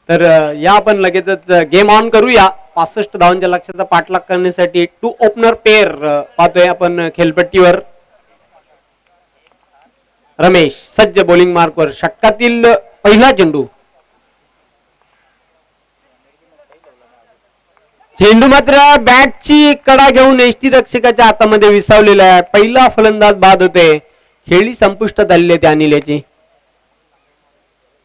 तर या आपण लगेचच गेम ऑन करूया. 65 धावांच्या लक्ष्याचा पाठलाग करण्यासाठी 2 ओपनर पेअर पाहतोय आपण खेळपट्टीवर. रमेश सज्ज बॉलिंग मार्कवर. षटकातील पहिला चेंडू. चेंडू मात्र बॅटची कडा घेऊन एष्टी रक्षकाच्या हातामध्ये विसावलेला आहे. पहिला फलंदाज बाद होते. खेळी संपुष्टात आलेली आहे त्या अनिल याची.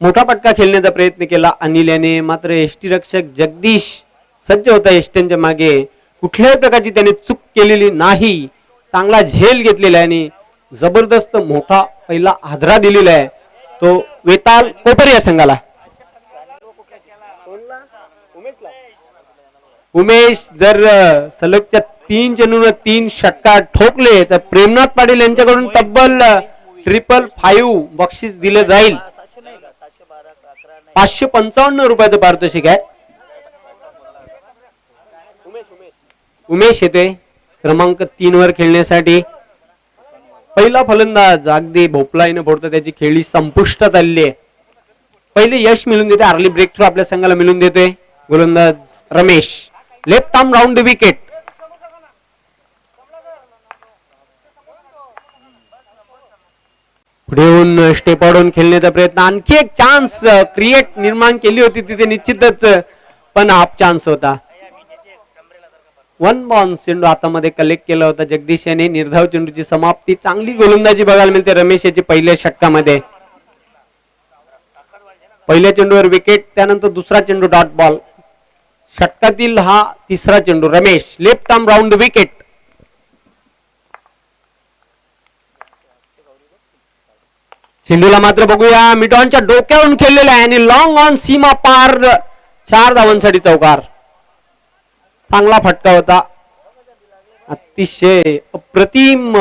मोठा पटका खेळण्याचा प्रयत्न केला अनिल याने, मात्र एष्टी रक्षक जगदीश सज्ज होता एष्टीच्या मागे. कुठल्याही प्रकारची त्याने चूक केलेली नाही. चांगला झेल घेतलेला आहे आणि जबरदस्त मोठा पहिला हादरा दिलेला आहे तो वेताल कोपर या संघाला. उमेश जर सलगच्या 3 चेंडूंवर 3 षटकार ठोकले तर प्रेमनाथ पाटील यांच्याकडून तब्बल 555 बक्षीस दिले जाईल. 555 रुपयाचं पारितोषिक आहे. उमेश येतोय क्रमांक 3 वर खेळण्यासाठी. पहिला फलंदाज अगदी भोपळाईनं फोडतो. त्याची खेळी संपुष्टात आलेली आहे. पहिले यश मिळून देते, अर्ली ब्रेक थ्रू आपल्या संघाला मिळून देतोय गोलंदाज Ramesh. Left arm round the wicket. पुढे येऊन स्टेप आउट खेळण्याचा प्रयत्न. आणखी एक चान्स क्रिएट निर्माण केली होती तिथे निश्चितच, पण हाफ चान्स होता. 1 बाउन्स चेंडू हातामध्ये कलेक्ट केला होता जगदीश याने. निर्धाव चेंडूची समाप्ती. चांगली गोलंदाजी बघायला मिळते रमेश याची पहिल्या षटकामध्ये. पहिल्या चेंडूवर विकेट, त्यानंतर दुसरा चेंडू डॉट बॉल. षटकातील हा तिसरा चेंडू. Ramesh left arm round the wicket. चेंडूला मात्र बघूया मिडॉनच्या डोक्यावरून खेळलेला आहे आणि लॉंग ऑन सीमा पार 4 धावांसाठी चौकार. चांगला फटका होता. अतिशय अप्रतिम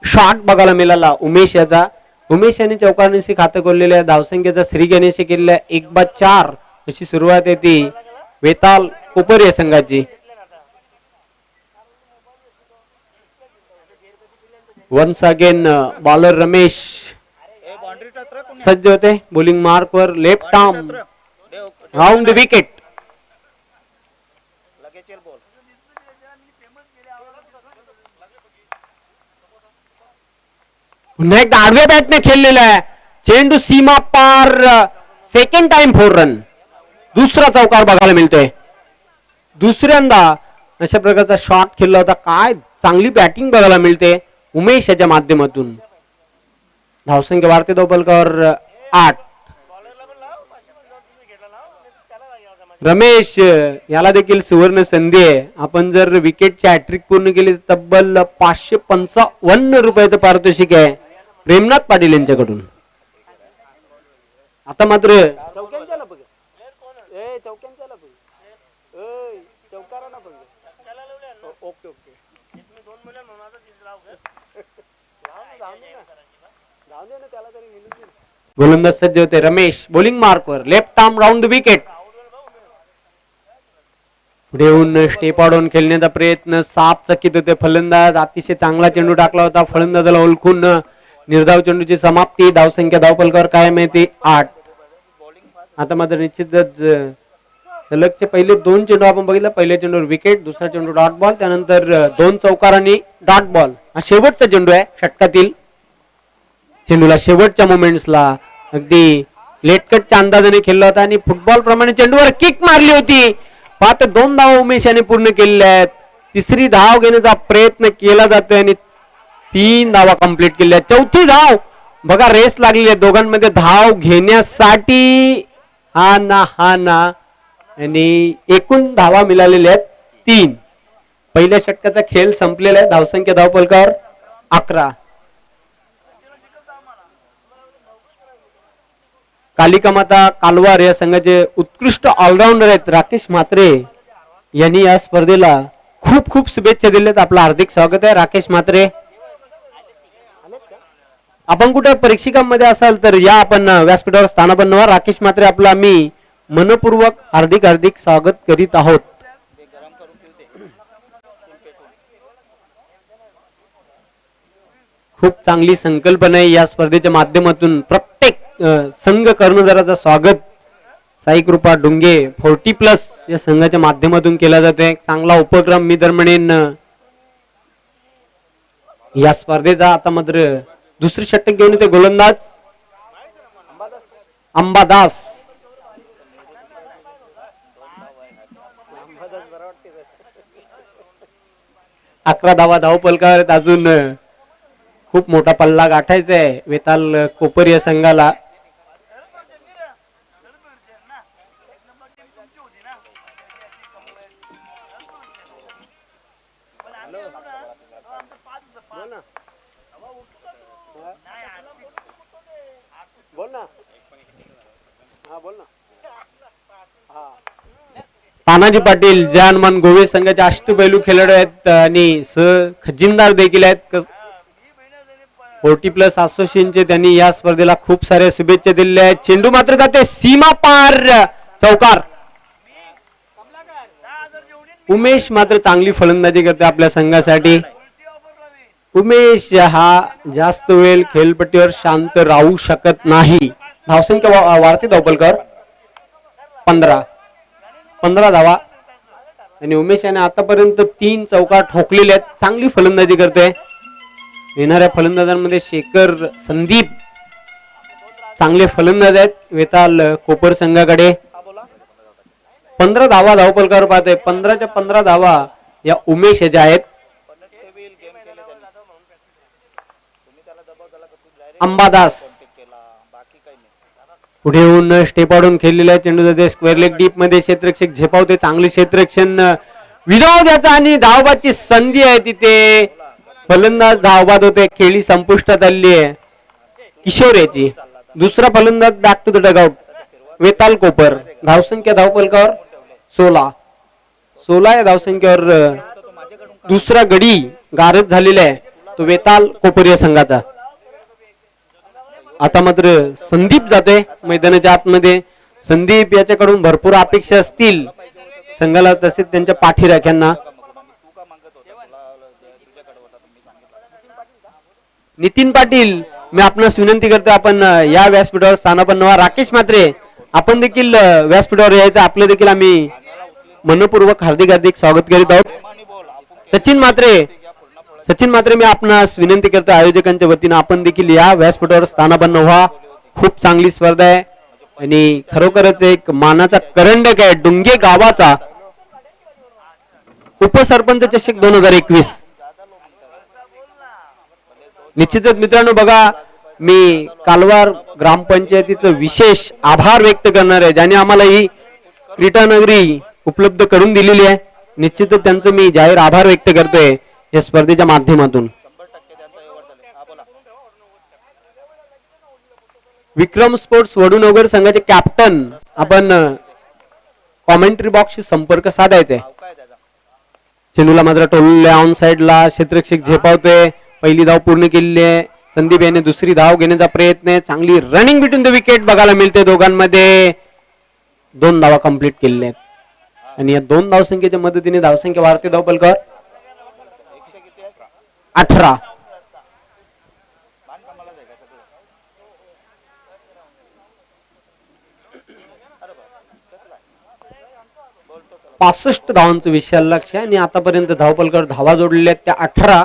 शॉट बघायला मिळाला उमेश याचा. उमेश यांनी चौकारनीशी खातं खोललेल्या धावसंख्येचा श्री गणेश केलेला 1/4 अशी सुरुवात आहे ती वेताल कोपर या संघाची. वन्स अगेन बॉलर रमेश सज्ज होते बॉलिंग मार्क वर. Left arm round wicket. पुन्हा एकदा आडव्या बॅटने खेळलेला आहे. चेंडू सीमा पार. Second time 4 run. दुसरा चौकार बघायला मिळतोय. दुसऱ्यांदा अशा प्रकारचा शॉट खेळला होता. काय चांगली बॅटिंग बघायला मिळते उमेश याच्या माध्यमातून. धावसंख्या वाढते धावफलकावर 8. रमेश याला देखील सुवर्ण संधी आहे. आपण जर विकेटची हॅट्रिक पूर्ण केली तर तब्बल 555 रुपयाचं पारितोषिक आहे प्रेमनाथ पाटील यांच्याकडून. आता मात्र गोलंदाज सज्ज होते रमेश बॉलिंग मार्कवर. Left arm round the wicket. पुढे येऊन स्टेप आउट खेळण्याचा प्रयत्न. साफ चकित होते फलंदाज. अतिशय चांगला चेंडू टाकला होता. फलंदाजाला ओळखून निर्धाव चेंडूची समाप्ती. धावसंख्या धावफलकावर काय माहिती 8. आता मात्र निश्चितच सलगचे पहिले 2 चेंडू आपण बघितलं. पहिल्या चेंडूवर विकेट, दुसरा चेंडू डॉट बॉल, त्यानंतर 2 चौकार आणि डॉट बॉल. हा शेवटचा चेंडू आहे षटकातील. चेंडूला शेवटच्या मोमेंट्सला अगदी लेटकटच्या अंदाजाने खेळला होता आणि फुटबॉल प्रमाणे चेंडूवर किक मारली होती. पाहतो 2 धावा उमेश याने पूर्ण केलेल्या आहेत. तिसरी धाव घेण्याचा प्रयत्न केला जातोय आणि 3 धावा कंप्लीट केल्या. चौथी धाव बघा, रेस लागलेली आहे दोघांमध्ये धाव घेण्यासाठी. हा ना आणि एकूण धावा मिळालेल्या आहेत 3. पहिल्या षटकाचा खेळ संपलेला आहे. धावसंख्या धावफलकावर 11. कालिका माता कालवार या संघाचे उत्कृष्ट ऑलराऊंडर आहेत राकेश म्हात्रे यांनी या स्पर्धेला खूप खूप शुभेच्छा दिल्यात. आपलं हार्दिक स्वागत आहे राकेश म्हात्रे. आपण कुठे परीक्षिकांमध्ये असाल तर या आपण व्यासपीठावर स्थानापन्न व्हा. राकेश म्हात्रे आपलं आम्ही मनपूर्वक हार्दिक हार्दिक स्वागत करीत आहोत. खूप चांगली संकल्पना आहे या स्पर्धेच्या माध्यमातून प्रत्येक संघ कर्णधाराचं स्वागत साई कृपा डुंगे 40+ या संघाच्या माध्यमातून केला जातोय. चांगला उपक्रम मी तर म्हणेन या स्पर्धेचा. आता मात्र दुसरी षटक घेऊन येते गोलंदाज अंबादास. अकरा धावा धावफलकावर. अजून खूप मोठा पल्ला गाठायचा आहे वेताल कोपर या संघाला. तानाजी पाटील जानमान गोवे संघाचे अष्टपैलू खेळाडू आहेत आणि खजिनदार देखील आहेत. 40+ असोसिएशनचे त्यांनी या स्पर्धेला खूप साऱ्या शुभेच्छा दिलेल्या आहेत. चेंडू मात्र जाते सीमा पार, चौकार. उमेश मात्र चांगली फलंदाजी करते आपल्या संघासाठी. उमेश हा जास्त वेळ खेळपट्टीवर शांत राहू शकत नाही. धावसंख्या वाढते धावफलकावर 15 धावा आणि उमेश याने आतापर्यंत 3 चौकार ठोकलेले आहेत. चांगली फलंदाजी करतोय. येणाऱ्या फलंदाजांमध्ये शेखर, संदीप चांगले फलंदाज आहेत वेताल कोपर संघाकडे. 15 धावा धावफलकावर पाहतोय. 15च्या 15 धावा या उमेश याच्या आहेत. अंबादास पुढे येऊन स्टेप आउट खेळलेला चेंडू जाते स्क्वेअर लेग डीप मध्ये. क्षेत्ररक्षक झेपावते. चांगली क्षेत्ररक्षण विनोद याचा आणि धावबाची संधी आहे तिथे. फलंदाज धावबाद होते. खेळी संपुष्टात आली आहे किशोर याची. दुसरा फलंदाज बॅक टू द डगआउट वेताल कोपर. धावसंख्या धावफलकावर 16 या धावसंख्येवर दुसरा गडी गारद झालेला आहे तो वेताल कोपर या संघाचा. आता मात्र संदीप जातोय मैदानाच्या आतमध्ये. संदीप याच्याकडून भरपूर अपेक्षा असतील संघाला तसेच त्यांच्या पाठीराख्यांना. नितीन पाटील मी आपणास विनंती करतो आपण या व्यासपीठावर स्थानापन्न व्हा. राकेश म्हात्रे आपण देखील व्यासपीठावर यायचं. आपलं देखील आम्ही मनपूर्वक हार्दिक हार्दिक स्वागत करीत आहोत. सचिन मात्रे मी आपणास विनंती करतो आयोजकांच्या वतीनं आपण देखील या व्यासपीठावर स्थानापन्न व्हा. खूप चांगली स्पर्धा आहे आणि खरोखरच एक मानाचा करंडक आहे. डुंगे गावाचा उपसरपंच चषक 2021. निश्चितच मित्रांनो बघा, मी कालवार ग्रामपंचायतीचं विशेष आभार व्यक्त करणार आहे ज्याने आम्हाला ही क्रीडानगरी उपलब्ध करून दिलेली आहे. निश्चितच त्यांचं मी जाहीर आभार व्यक्त करतोय या स्पर्धेच्या माध्यमातून. विक्रम स्पोर्ट्स वडूनगर संघाचे कॅप्टन आपण कॉमेंट्री बॉक्सशी संपर्क साधायचा आहे. चेंडूला मात्र टोलले ऑन साइडला. क्षेत्ररक्षक झेपावतोय. पहिली धाव पूर्ण केलेली आहे. संदीप याने दुसरी धाव घेण्याचा प्रयत्न आहे. चांगली रनिंग बिटवीन द विकेट बघायला मिळते दोघांमध्ये. 2 धावा कंप्लीट केलेल्या आहेत आणि या 2 धावसंख्येच्या मदतीने धावसंख्या वाढते धावफलकावर 18. 65 धावांचं विशाल लक्ष आहे आणि आतापर्यंत धावपलकर धावा जोडलेल्या आहेत त्या 18.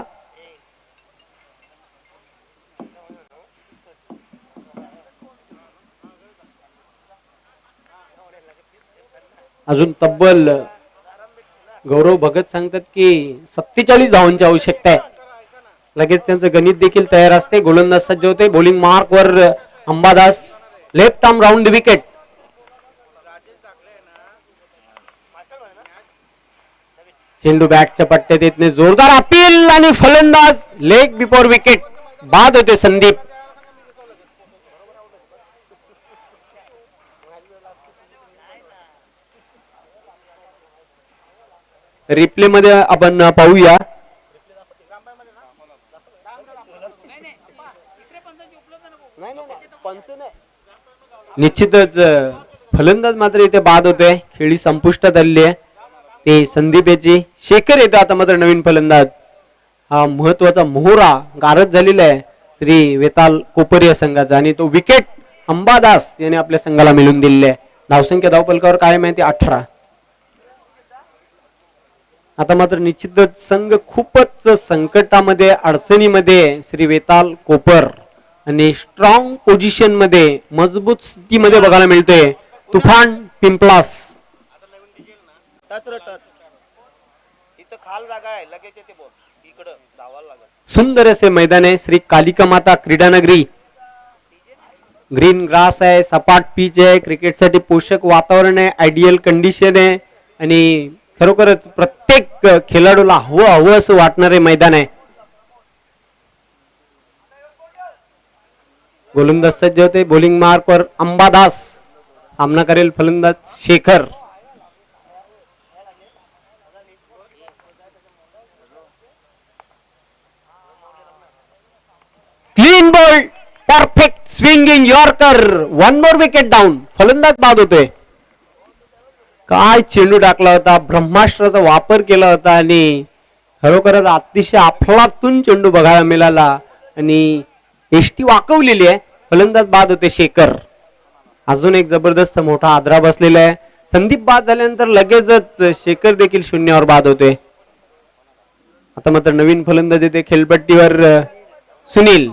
अजून तब्बल गौरव भगत सांगतात की 47 धावांची आवश्यकता आहे. लगेच त्यांचं गणित देखील तयार असते. गोलंदाज सज्ज होते. बॉलिंग मार्क वर Ambadas, left arm round the wicket. चेंडू बॅटच्या पट्ट्यात येत नाही. जोरदार अपील आणि फलंदाज लेग बिफोर विकेट. बाद होते संदीप. रिप्ले मध्ये आपण पाहूया. निश्चितच फलंदाज मात्र इथे बाद होतोय. खेळी संपुष्टात आलेली आहे. ते संदीप याची. शेखर येतो आता मात्र नवीन फलंदाज. हा महत्वाचा मोहरा गारद झालेला आहे श्री वेताल कोपर या संघाचा आणि तो विकेट अंबादास याने आपल्या संघाला मिळून दिलेला आहे. धावसंख्या धावपलकावर काय माहिती 18. आता मात्र निश्चितच संघ खूपच संकटामध्ये अडचणीमध्ये श्री वेताल कोपर आणि स्ट्रॉंग पोझिशन मध्ये मजबूत स्थितीमध्ये बघायला मिळते तुफान पिंपलास. सुंदर असे मैदान आहे श्री कालिका माता क्रीडा नगरी. ग्रीन ग्रास आहे, सपाट पिच आहे, क्रिकेटसाठी पोषक वातावरण आहे, आयडियल कंडिशन आहे आणि खरोखरच प्रत्येक खेळाडूला हवं असं वाटणारे मैदान आहे. गोलंदाज सज्ज होते. बॉलिंग मार्क वर अंबादास. सामना करेल फलंदाज Shekhar. Clean ball, perfect swinging yorker. 1 more wicket down. फलंदाज बाद होतोय. काय चेंडू टाकला होता, ब्रह्मास्त्राचा वापर केला होता आणि खरोखरच अतिशय अफलातून चेंडू बघायला मिळाला आणि एष्टी वाकवलेली आहे. फलंदाज बाद होते शेखर. अजून एक जबरदस्त मोठा आदरा बसलेला आहे. संदीप बाद झाल्यानंतर लगेचच शेखर देखील शून्यावर बाद होते. आता मात्र नवीन फलंदाज येते खेळपट्टीवर सुनील.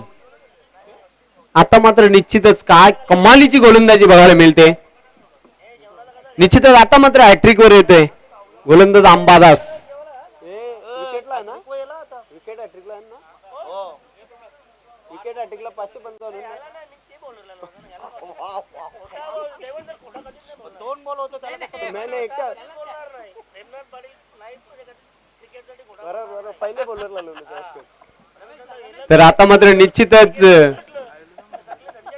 आता मात्र निश्चितच काय कमालीची गोलंदाजी बघायला मिळते. निश्चितच आता मात्र हॅट्रिक वर येतोय गोलंदाज अंबादास. तर आता मात्र निश्चितच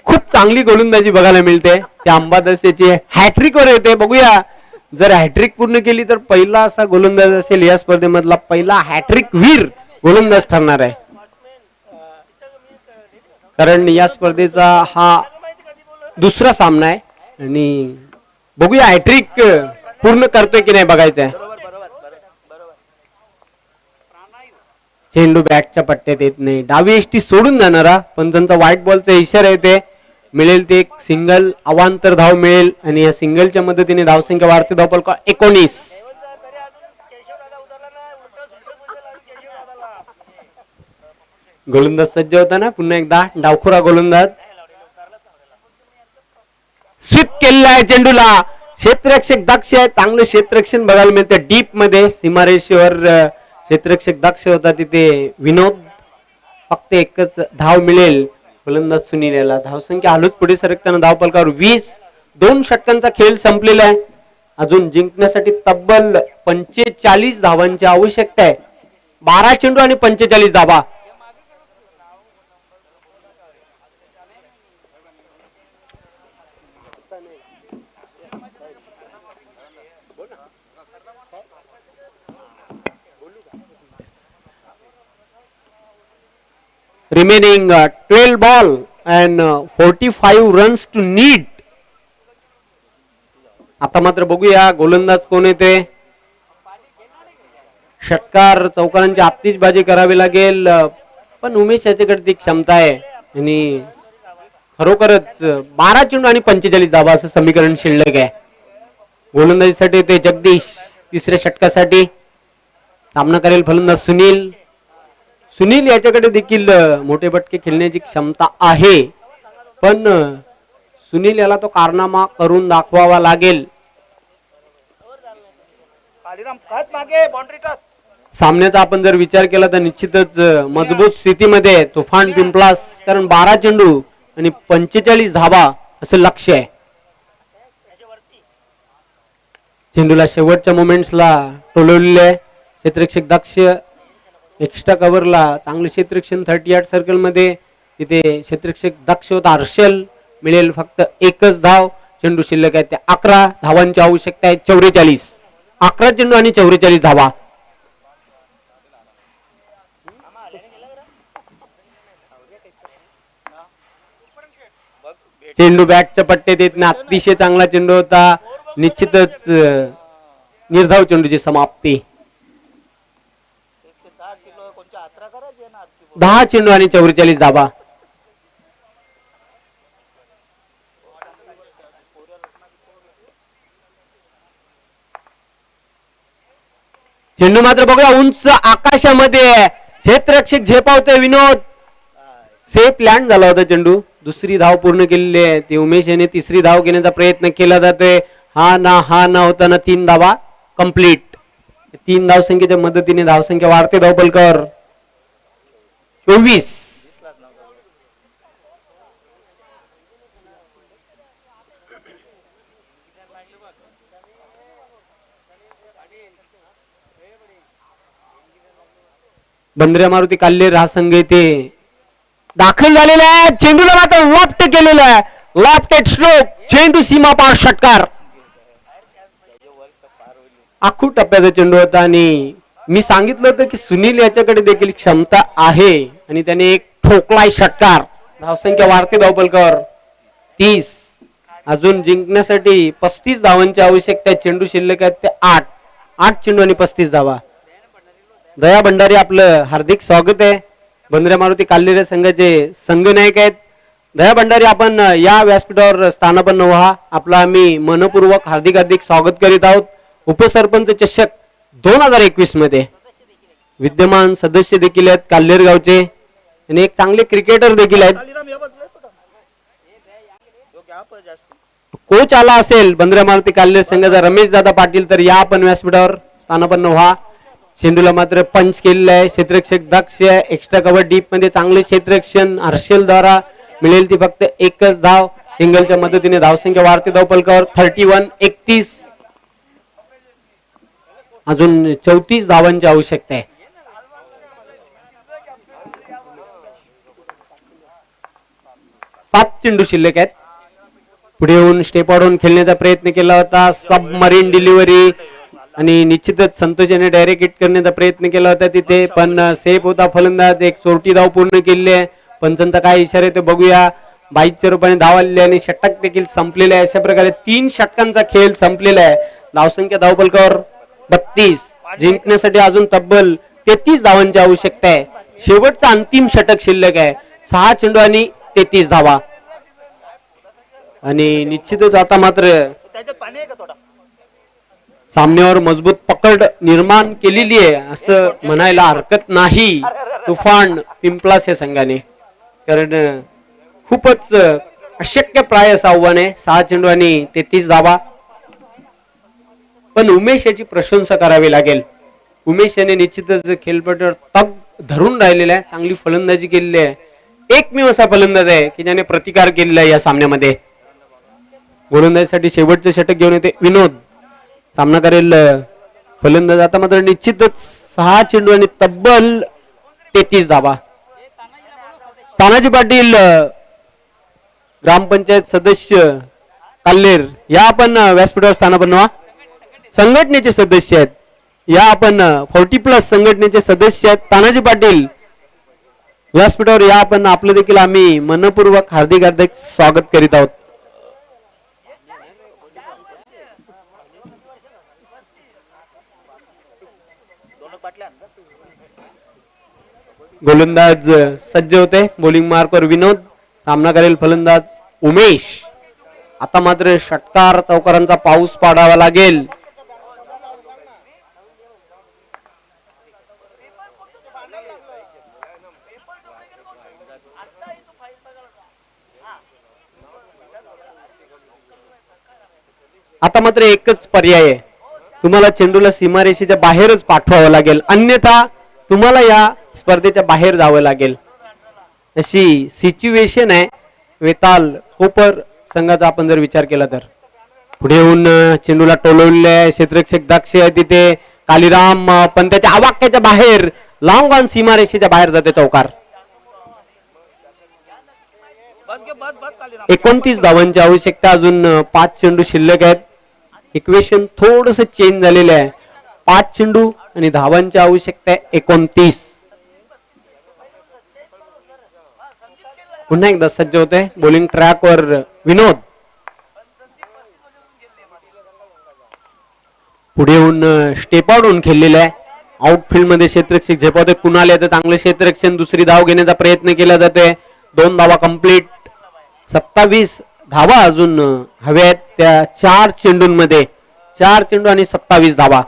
खूप चांगली गोलंदाजी बघायला मिळते. त्या अंबादास याची हॅट्रिक वर येते. बघूया जर हॅट्रिक पूर्ण केली तर पहिला असा गोलंदाज असेल या स्पर्धेमधला पहिला हॅट्रिक वीर गोलंदाज ठरणार आहे. कारण या स्पर्धेचा हा दुसरा सामना आहे आणि बघूया हॅट्रिक पूर्ण करतोय की नाही बघायचंय. चेंडू बॅटच्या पट्ट्यात येत नाही. डावी एष्टी सोडून जाणारा पण त्यांचा व्हाईट बॉलचा इशारा येते. मिळेल ते एक सिंगल. अवांतर धाव मिळेल आणि या सिंगलच्या मदतीने धावसंख्या वाढते. धावपलक 19. गोलंदाज सज्ज होता ना पुन्हा एकदा डावखुरा गोलंदाज. स्वीप केलेला आहे चेंडूला. क्षेत्ररक्षक दक्ष आहे. चांगलं क्षेत्ररक्षण बघायला मिळते डीप मध्ये. सीमारेषेवर क्षेत्ररक्षक दक्ष होता तिथे विनोद. फक्त एकच धाव मिळेल गोलंदाज सुनील याला. धावसंख्या हलूच पुढे सरकताना धावपलकावर 20. 2 षटकांचा खेळ संपलेला आहे. अजून जिंकण्यासाठी तब्बल 45 धावांची आवश्यकता आहे. 12 चेंडू आणि 45 धावा. Remaining 12 ball and 45 runs to need. आता मात्र बघूया गोलंदाज कोण येते. षटकार चौकारांची आतिषबाजी करावी लागेल पण उमेश याच्याकडे ती क्षमता आहे आणि खरोखरच 12 चेंडू आणि 45 धावा असं समीकरण शिल्लक आहे. गोलंदाजीसाठी येते जगदीश. तिसऱ्या षटकासाठी सामना करेल फलंदाज सुनील. सुनील याच्याकडे देखील मोठे फटके खेळण्याची क्षमता आहे, पण सुनील याला तो कारनामा करून दाखवावा लागेल. सामन्याचा आपण जर विचार केला तर निश्चितच मजबूत स्थितीमध्ये तुफान पिंपलास, कारण 12 चेंडू आणि 45 धावा असं लक्ष्य आहे. चेंडूला शेवटच्या मोमेंट्सला टोलवलेले आहे. क्षेत्ररक्षक दक्ष एक्स्ट्रा कव्हरला चांगले क्षेत्ररक्षण 38 सर्कल मध्ये, तिथे क्षेत्ररक्षक दक्ष होता हर्षल. मिळेल फक्त एकच धाव. चेंडू शिल्लक आहे त्या 11 धावांची आवश्यकता आहे. 44 11 चेंडू आणि 44 धावा. चेंडू बॅटच्या पट्ट्यात येत नाही. अतिशय चांगला चेंडू होता. निश्चितच निर्धाव चेंडूची समाप्ती. 10 चेंडू आणि 44 धावा. चेंडू मात्र बघूया उंच आकाशामध्ये, क्षेत्ररक्षक झेपावतोय विनोद. सेफ लँड झाला होता चेंडू. दुसरी धाव पूर्ण केलेली आहे. ते उमेश याने तिसरी धाव घेण्याचा प्रयत्न केला जातोय. हा ना होताना 3 धावा कंप्लीट. 3 धावसंख्येच्या मदतीने धावसंख्या वाढते धावपलकर 24. बंदऱ्या मारुती काल्लेर हा संघ इथे दाखल झालेला आहे. चेंडूला मात्र लॉफ्ट केलेला आहे. लॉफ्टेड स्ट्रोक, चेंडू सीमा पार षटकार. आखू टप्प्याचा चेंडू होता आणि मी सांगितलं होतं की सुनील याच्याकडे देखील क्षमता आहे आणि त्याने एक ठोकलाय षटकार. धावसंख्या वाढते धावपलकर 30. अजून जिंकण्यासाठी 35 धावांची आवश्यकता आहे. चेंडू शिल्लक आहेत ते 8 चेंडू आणि 35 धावा. दया भंडारी आपलं हार्दिक स्वागत आहे. बंदऱ्या मारुती काल्लेर संघाचे संघनायक आहेत. दया भंडारी आपण या व्यासपीठावर स्थानापन्न व्हा. आपला आम्ही मनपूर्वक हार्दिक स्वागत करीत आहोत. उपसरपंच चषक 2021 मध्ये विद्यमान सदस्य देखील आहेत काल्लेर गावचे आणि एक चांगले क्रिकेटर देखील आहेत. कोच आला असेल बंदऱ्या मारुती काल्लेर संघाचा रमेश दादा पाटील, तर या आपण व्यासपीठावर स्थानापन्न व्हा. चेंडूला मात्र पंच केलेला आहे. क्षेत्ररक्षक दक्ष एक्स्ट्रा कव्हर डीप मध्ये चांगले क्षेत्ररक्षण हर्षल द्वारा. मिळेल ती फक्त एकच धाव. सिंगलच्या मदतीने धावसंख्या वाढते धावपलकावर 31. अजून 34 धावांची आवश्यकता आहे. 7 चेंडू शिल्लक आहेत. पुढे येऊन स्टेप वाढवून खेळण्याचा प्रयत्न केला होता. सबमरीन डिलिव्हरी आणि निश्चितच संतोष याने डायरेक्ट हिट करण्याचा प्रयत्न केला होता तिथे, पण सेफ होता फलंदाज. एक 40 धाव पूर्ण केली आहे. पंचांचा काय इशारा आहे ते बघूया. 22 रुपयाने धाव आलेली आणि षटक देखील संपलेले आहे. अशा प्रकारे 3 षटकांचा खेळ संपलेला आहे. धावसंख्या धावपलकावर 32. जिंकण्यासाठी अजून तब्बल 33 धावांची आवश्यकता आहे. शेवटचा अंतिम षटक शिल्लक आहे. 6 चेंडू आणि 33 धावा. आणि निश्चितच आता मात्र सामन्यावर मजबूत पकड निर्माण केलेली आहे असं म्हणायला हरकत नाही तुफान पिंपलास या संघाने, कारण खूपच अशक्य प्राय असं आव्हान आहे. 6 चेंडू आणि 33 धावा. पण उमेश याची प्रशंसा करावी लागेल. उमेश याने निश्चितच खेळपट्टीवर तग धरून राहिलेला आहे. चांगली फलंदाजी केलेली आहे. एकमेव असा फलंदाज आहे की ज्याने प्रतिकार केलेला आहे या सामन्यामध्ये. गोलंदाजीसाठी शेवटचे षटक घेऊन येते विनोद. सामना करेल फलंदाज. आता मात्र निश्चितच 6 चेंडू आणि तब्बल 33 धावा. तानाजी पाटील ग्रामपंचायत सदस्य काल्लेर या आपण व्यासपीठावर स्थानापन्न व्हा. संघटनेचे सदस्य आहेत या आपण 40+ संघटनेचे सदस्य आहेत. तानाजी पाटील व्यासपीठावर या आपण. आपलं देखील आम्ही मनपूर्वक हार्दिक स्वागत करीत आहोत. गोलंदाज सज्ज होते. बॉलिंग मार्कवर विनोद. सामना करेल फलंदाज उमेश. आता मात्र षटकार चौकारांचा पाऊस पाडावा लागेल. आता मात्र एकच पर्याय आहे, तुम्हाला चेंडूला सीमारेषेच्या बाहेरच पाठवावं लागेल, अन्यथा तुम्हाला या स्पर्धेच्या बाहेर जावं लागेल, अशी सिच्युएशन आहे वेताल कोपर संघाचा आपण जर विचार केला तर. पुढे येऊन चेंडूला टोलवले क्षेत्ररक्षक दक्ष आहे तिथे, कालीराम पण त्याच्या आवाक्याच्या बाहेर लॉंग ऑन सीमारेषेच्या बाहेर जाते चौकार. 29 धावांची आवश्यकता, अजून 5 चेंडू शिल्लक आहेत. इक्वेशन थोडस चेंज झालेलं आहे, 5 चेंडू आणि धावांची आवश्यकता आहे 29. पुन्हा एकदा सज्ज होते बॉलिंग ट्रॅकवर विनोद. पुढे येऊन स्टेप आउट होऊन खेळलेला आहे, आउटफील्ड मध्ये क्षेत्ररक्षक झेपावते, कुणाल याचं चांगलं क्षेत्ररक्षण, दुसरी धाव घेण्याचा प्रयत्न केला जातोय, 2 धावा कंप्लीट. 27 धावा अजून हव्या आहेत त्या 4 चेंडूंमध्ये, 4 चेंडू आणि 27 धावा.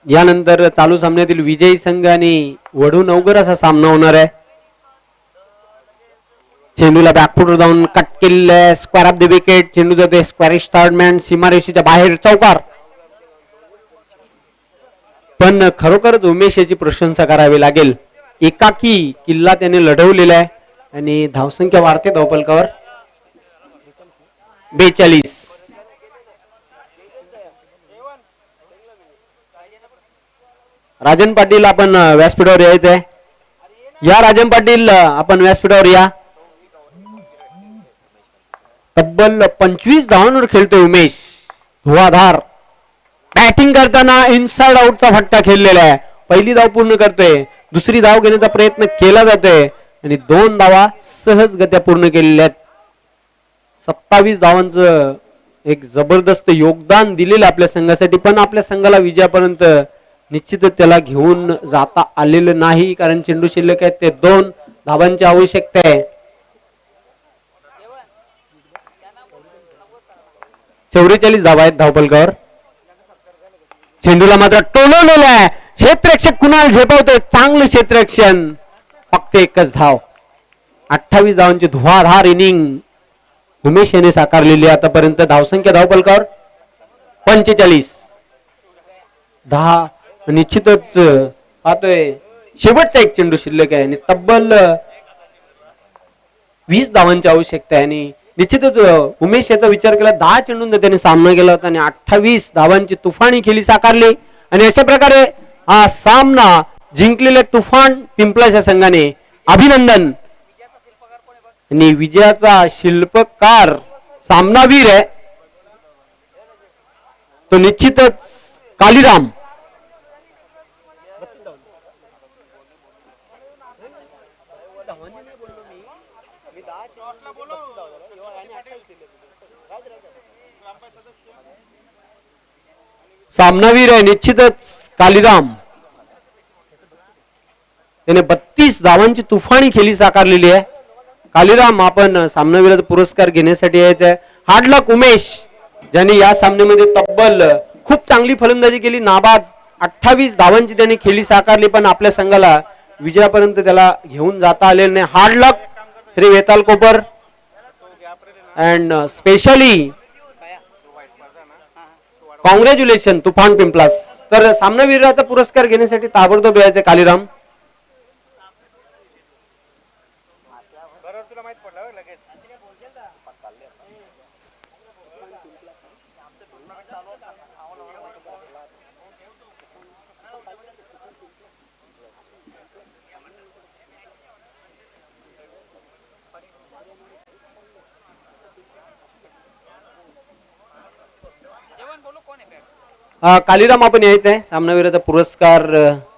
यानंतर चालू सामन्यातील विजयी संघ आणि वडू नवगर असा सामना होणार आहे. चेंडूला बॅकफुटवर जाऊन कट केलेलं, स्क्वेअर ऑफ द विकेट, चेंडू जाते स्क्वेअरिश थर्ड मॅन, सीमारेषेच्या बाहेर चौकार. पण खरोखरच उमेश याची प्रशंसा करावी लागेल, एकाकी किल्ला त्याने लढवलेला आहे आणि धावसंख्या वाढते धावफलकावर 42. राजन पाटील आपण व्यासपीठावर यायचंय, या राजन पाटील आपण व्यासपीठावर या. तब्बल 25 धावांवर खेळतोय उमेश, धुवाधार. बॅटिंग करताना इनसाइड आउटचा फटका खेळलेला आहे, पहिली धाव पूर्ण करतोय, दुसरी धाव घेण्याचा प्रयत्न केला जातोय आणि 2 धावा सहजगत्या पूर्ण केलेल्या आहेत. 27 धावांचं एक जबरदस्त योगदान दिलेलं आपल्या संघासाठी, पण आपल्या संघाला विजयापर्यंत निश्चितच त्याला घेऊन जाता आलेलं नाही, कारण चेंडू शिल्लक आहेत ते 2 धावांची आवश्यकता आहे. 44 धावा आहेत धावफलकावर. चेंडूला मात्र टोलवलेला आहे, क्षेत्ररक्षक कुणाल झेपावतोय, चांगलं क्षेत्ररक्षण, फक्त एकच धाव. 28 धावांची धुवाधार इनिंग उमेश याने साकारलेली आतापर्यंत. धावसंख्या धावफलकावर 45. 10 निश्चितच पाहतोय शेवटचा एक चेंडू शिल्लक आहे आणि तब्बल 20 धावांची आवश्यकता आहे आणि निश्चितच उमेश याचा विचार केला 10 चेंडूंचा त्याने सामना केला होता आणि 28 धावांची तुफानी खेळी साकारली आणि अशा प्रकारे हा सामना जिंकलेल्या तुफान पिंपळाच्या संघाने. अभिनंदन. आणि विजयाचा शिल्पकार सामनावीर आहे तो निश्चितच कालीराम. सामनावीर आहे निश्चितच कालीराम, त्याने 32 धावांची तुफानी खेळी साकारलेली आहे. कालीराम आपण सामनावीराचा पुरस्कार घेण्यासाठी यायचा आहे. हार्ड लक उमेश, ज्याने या सामन्यामध्ये तब्बल खूप चांगली फलंदाजी केली, नाबाद 28 धावांची त्याने खेळी साकारली, पण आपल्या संघाला विजयापर्यंत त्याला घेऊन जाता आलेलं नाही. Hard luck Shri Vetal Kopar and specially congratulation Tufan Pimplas. तर सामनावीराचा पुरस्कार घेण्यासाठी ताबडतोब यायचे कालीराम. कालीराम आपण यायचं आहे सामनावीराचा पुरस्कार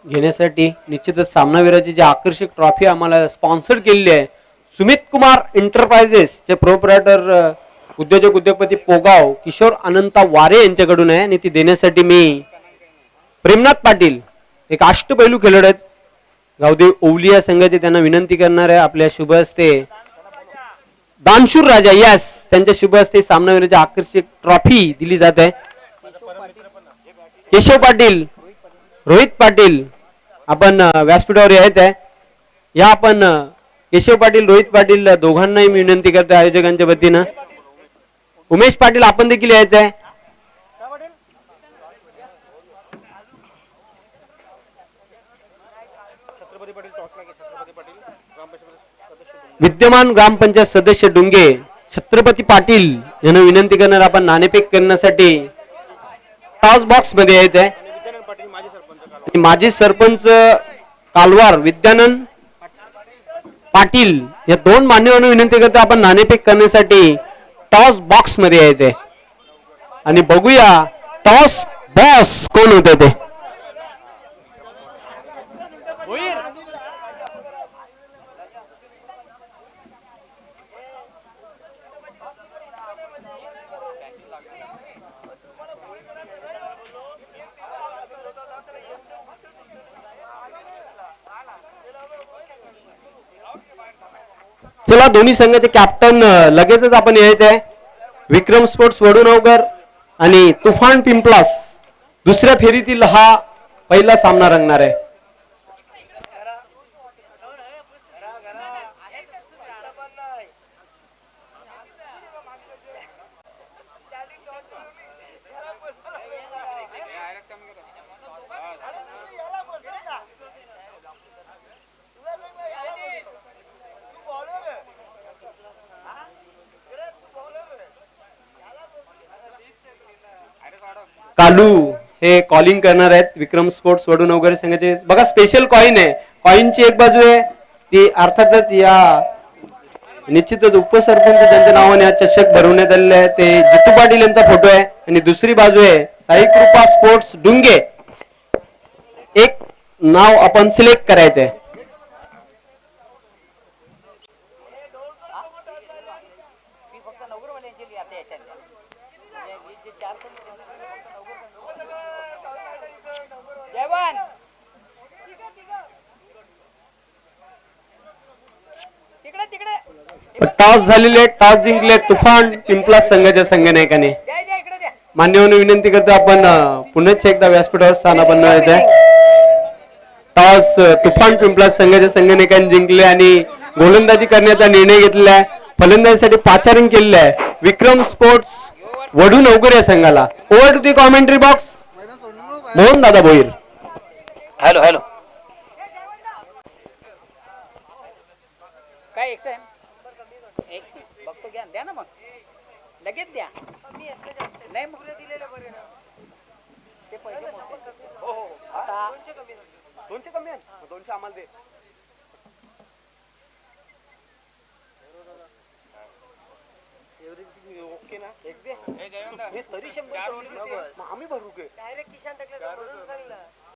घेण्यासाठी. निश्चितच सामनावीराची जी आकर्षक ट्रॉफी आम्हाला स्पॉन्सर केलेली आहे सुमित कुमार एंटरप्राइजेस चे प्रोप्रायटर उद्योजपती पोगाव किशोर अनंता वारे यांच्याकडून आहे आणि ती देण्यासाठी मी प्रेमनाथ पाटील एक अष्टपैलू खेळाडू आहेत गावदेव ओवलिया संघाची त्यांना विनंती करणार आहे आपल्या शुभ हस्ते दानशूर राजा यस त्यांच्या शुभ हस्ते सामनावीराची आकर्षक ट्रॉफी दिली जात आहे. केशव पाटील रोहित पाटील आपण व्यासपीठावर यायचं आहे. या आपण केशव पाटील, रोहित पाटील दोघांनाही मी विनंती करते आयोजकांच्या वतीनं. उमेश पाटील आपण देखील यायचं आहे. विद्यमान ग्रामपंचायत सदस्य डुंगे छत्रपती पाटील यांना विनंती करणार आपण नाणेफेक करण्यासाठी टॉस बॉक्स मध्ये यायचं आहे. माजी सरपंच कालवार विद्यानंद पाटील या दोन मान्यवरांना विनंती करतो आपण नाणेफेक करण्यासाठी टॉस बॉक्स मध्ये यायचंय आणि बघूया टॉस बॉस कोण होते ते. चला दोन्ही संघाचे कॅप्टन लगेचच आपण यायचं आहे. विक्रम स्पोर्ट्स वडूनवगर आणि तुफान पिंपलास दुसऱ्या फेरीतील हा पहिला सामना रंगणार आहे. कालू हे कॉलिंग करणार आहेत विक्रम स्पोर्ट्स वडूनवगर संघाचे. बघा स्पेशल कॉइन आहे. कॉइनची एक बाजू आहे ती अर्थातच या निश्चितच उपसरपंच ज्यांच्या नावाने हा चषक भरवण्यात आलेला आहे ते जितू पाटील यांचा फोटो आहे आणि दुसरी बाजू आहे साई कृपा स्पोर्ट्स डुंगे. एक नाव आपण सिलेक्ट करायचंय. टॉस झालेले टॉस जिंकले तुफान पिंपलास संघाच्या संघनायकाने. मान्यवरांना विनंती करतो आपण पुन्हा एकदा व्यासपीठावर स्थानापन्न व्हायचंय. टॉस तुफान पिंपलास संघाच्या संघनायकांनी जिंकले आणि गोलंदाजी करण्याचा निर्णय घेतलेला आहे. फलंदाजीसाठी पाचारण केलेलं आहे विक्रम स्पोर्ट्स वडूनवगर या संघाला. Over to the commentary box Mohan Dada Bhoir. Hello hello काय एक बघतो घ्या द्या ना मग लगेच द्या नाही मग ते पैसे हो हो आता 200 कमी आहे 200 आम्हाला दे. ओके ना एक दे तरी 100 आम्ही भरू के डायरेक्ट किशान टाकले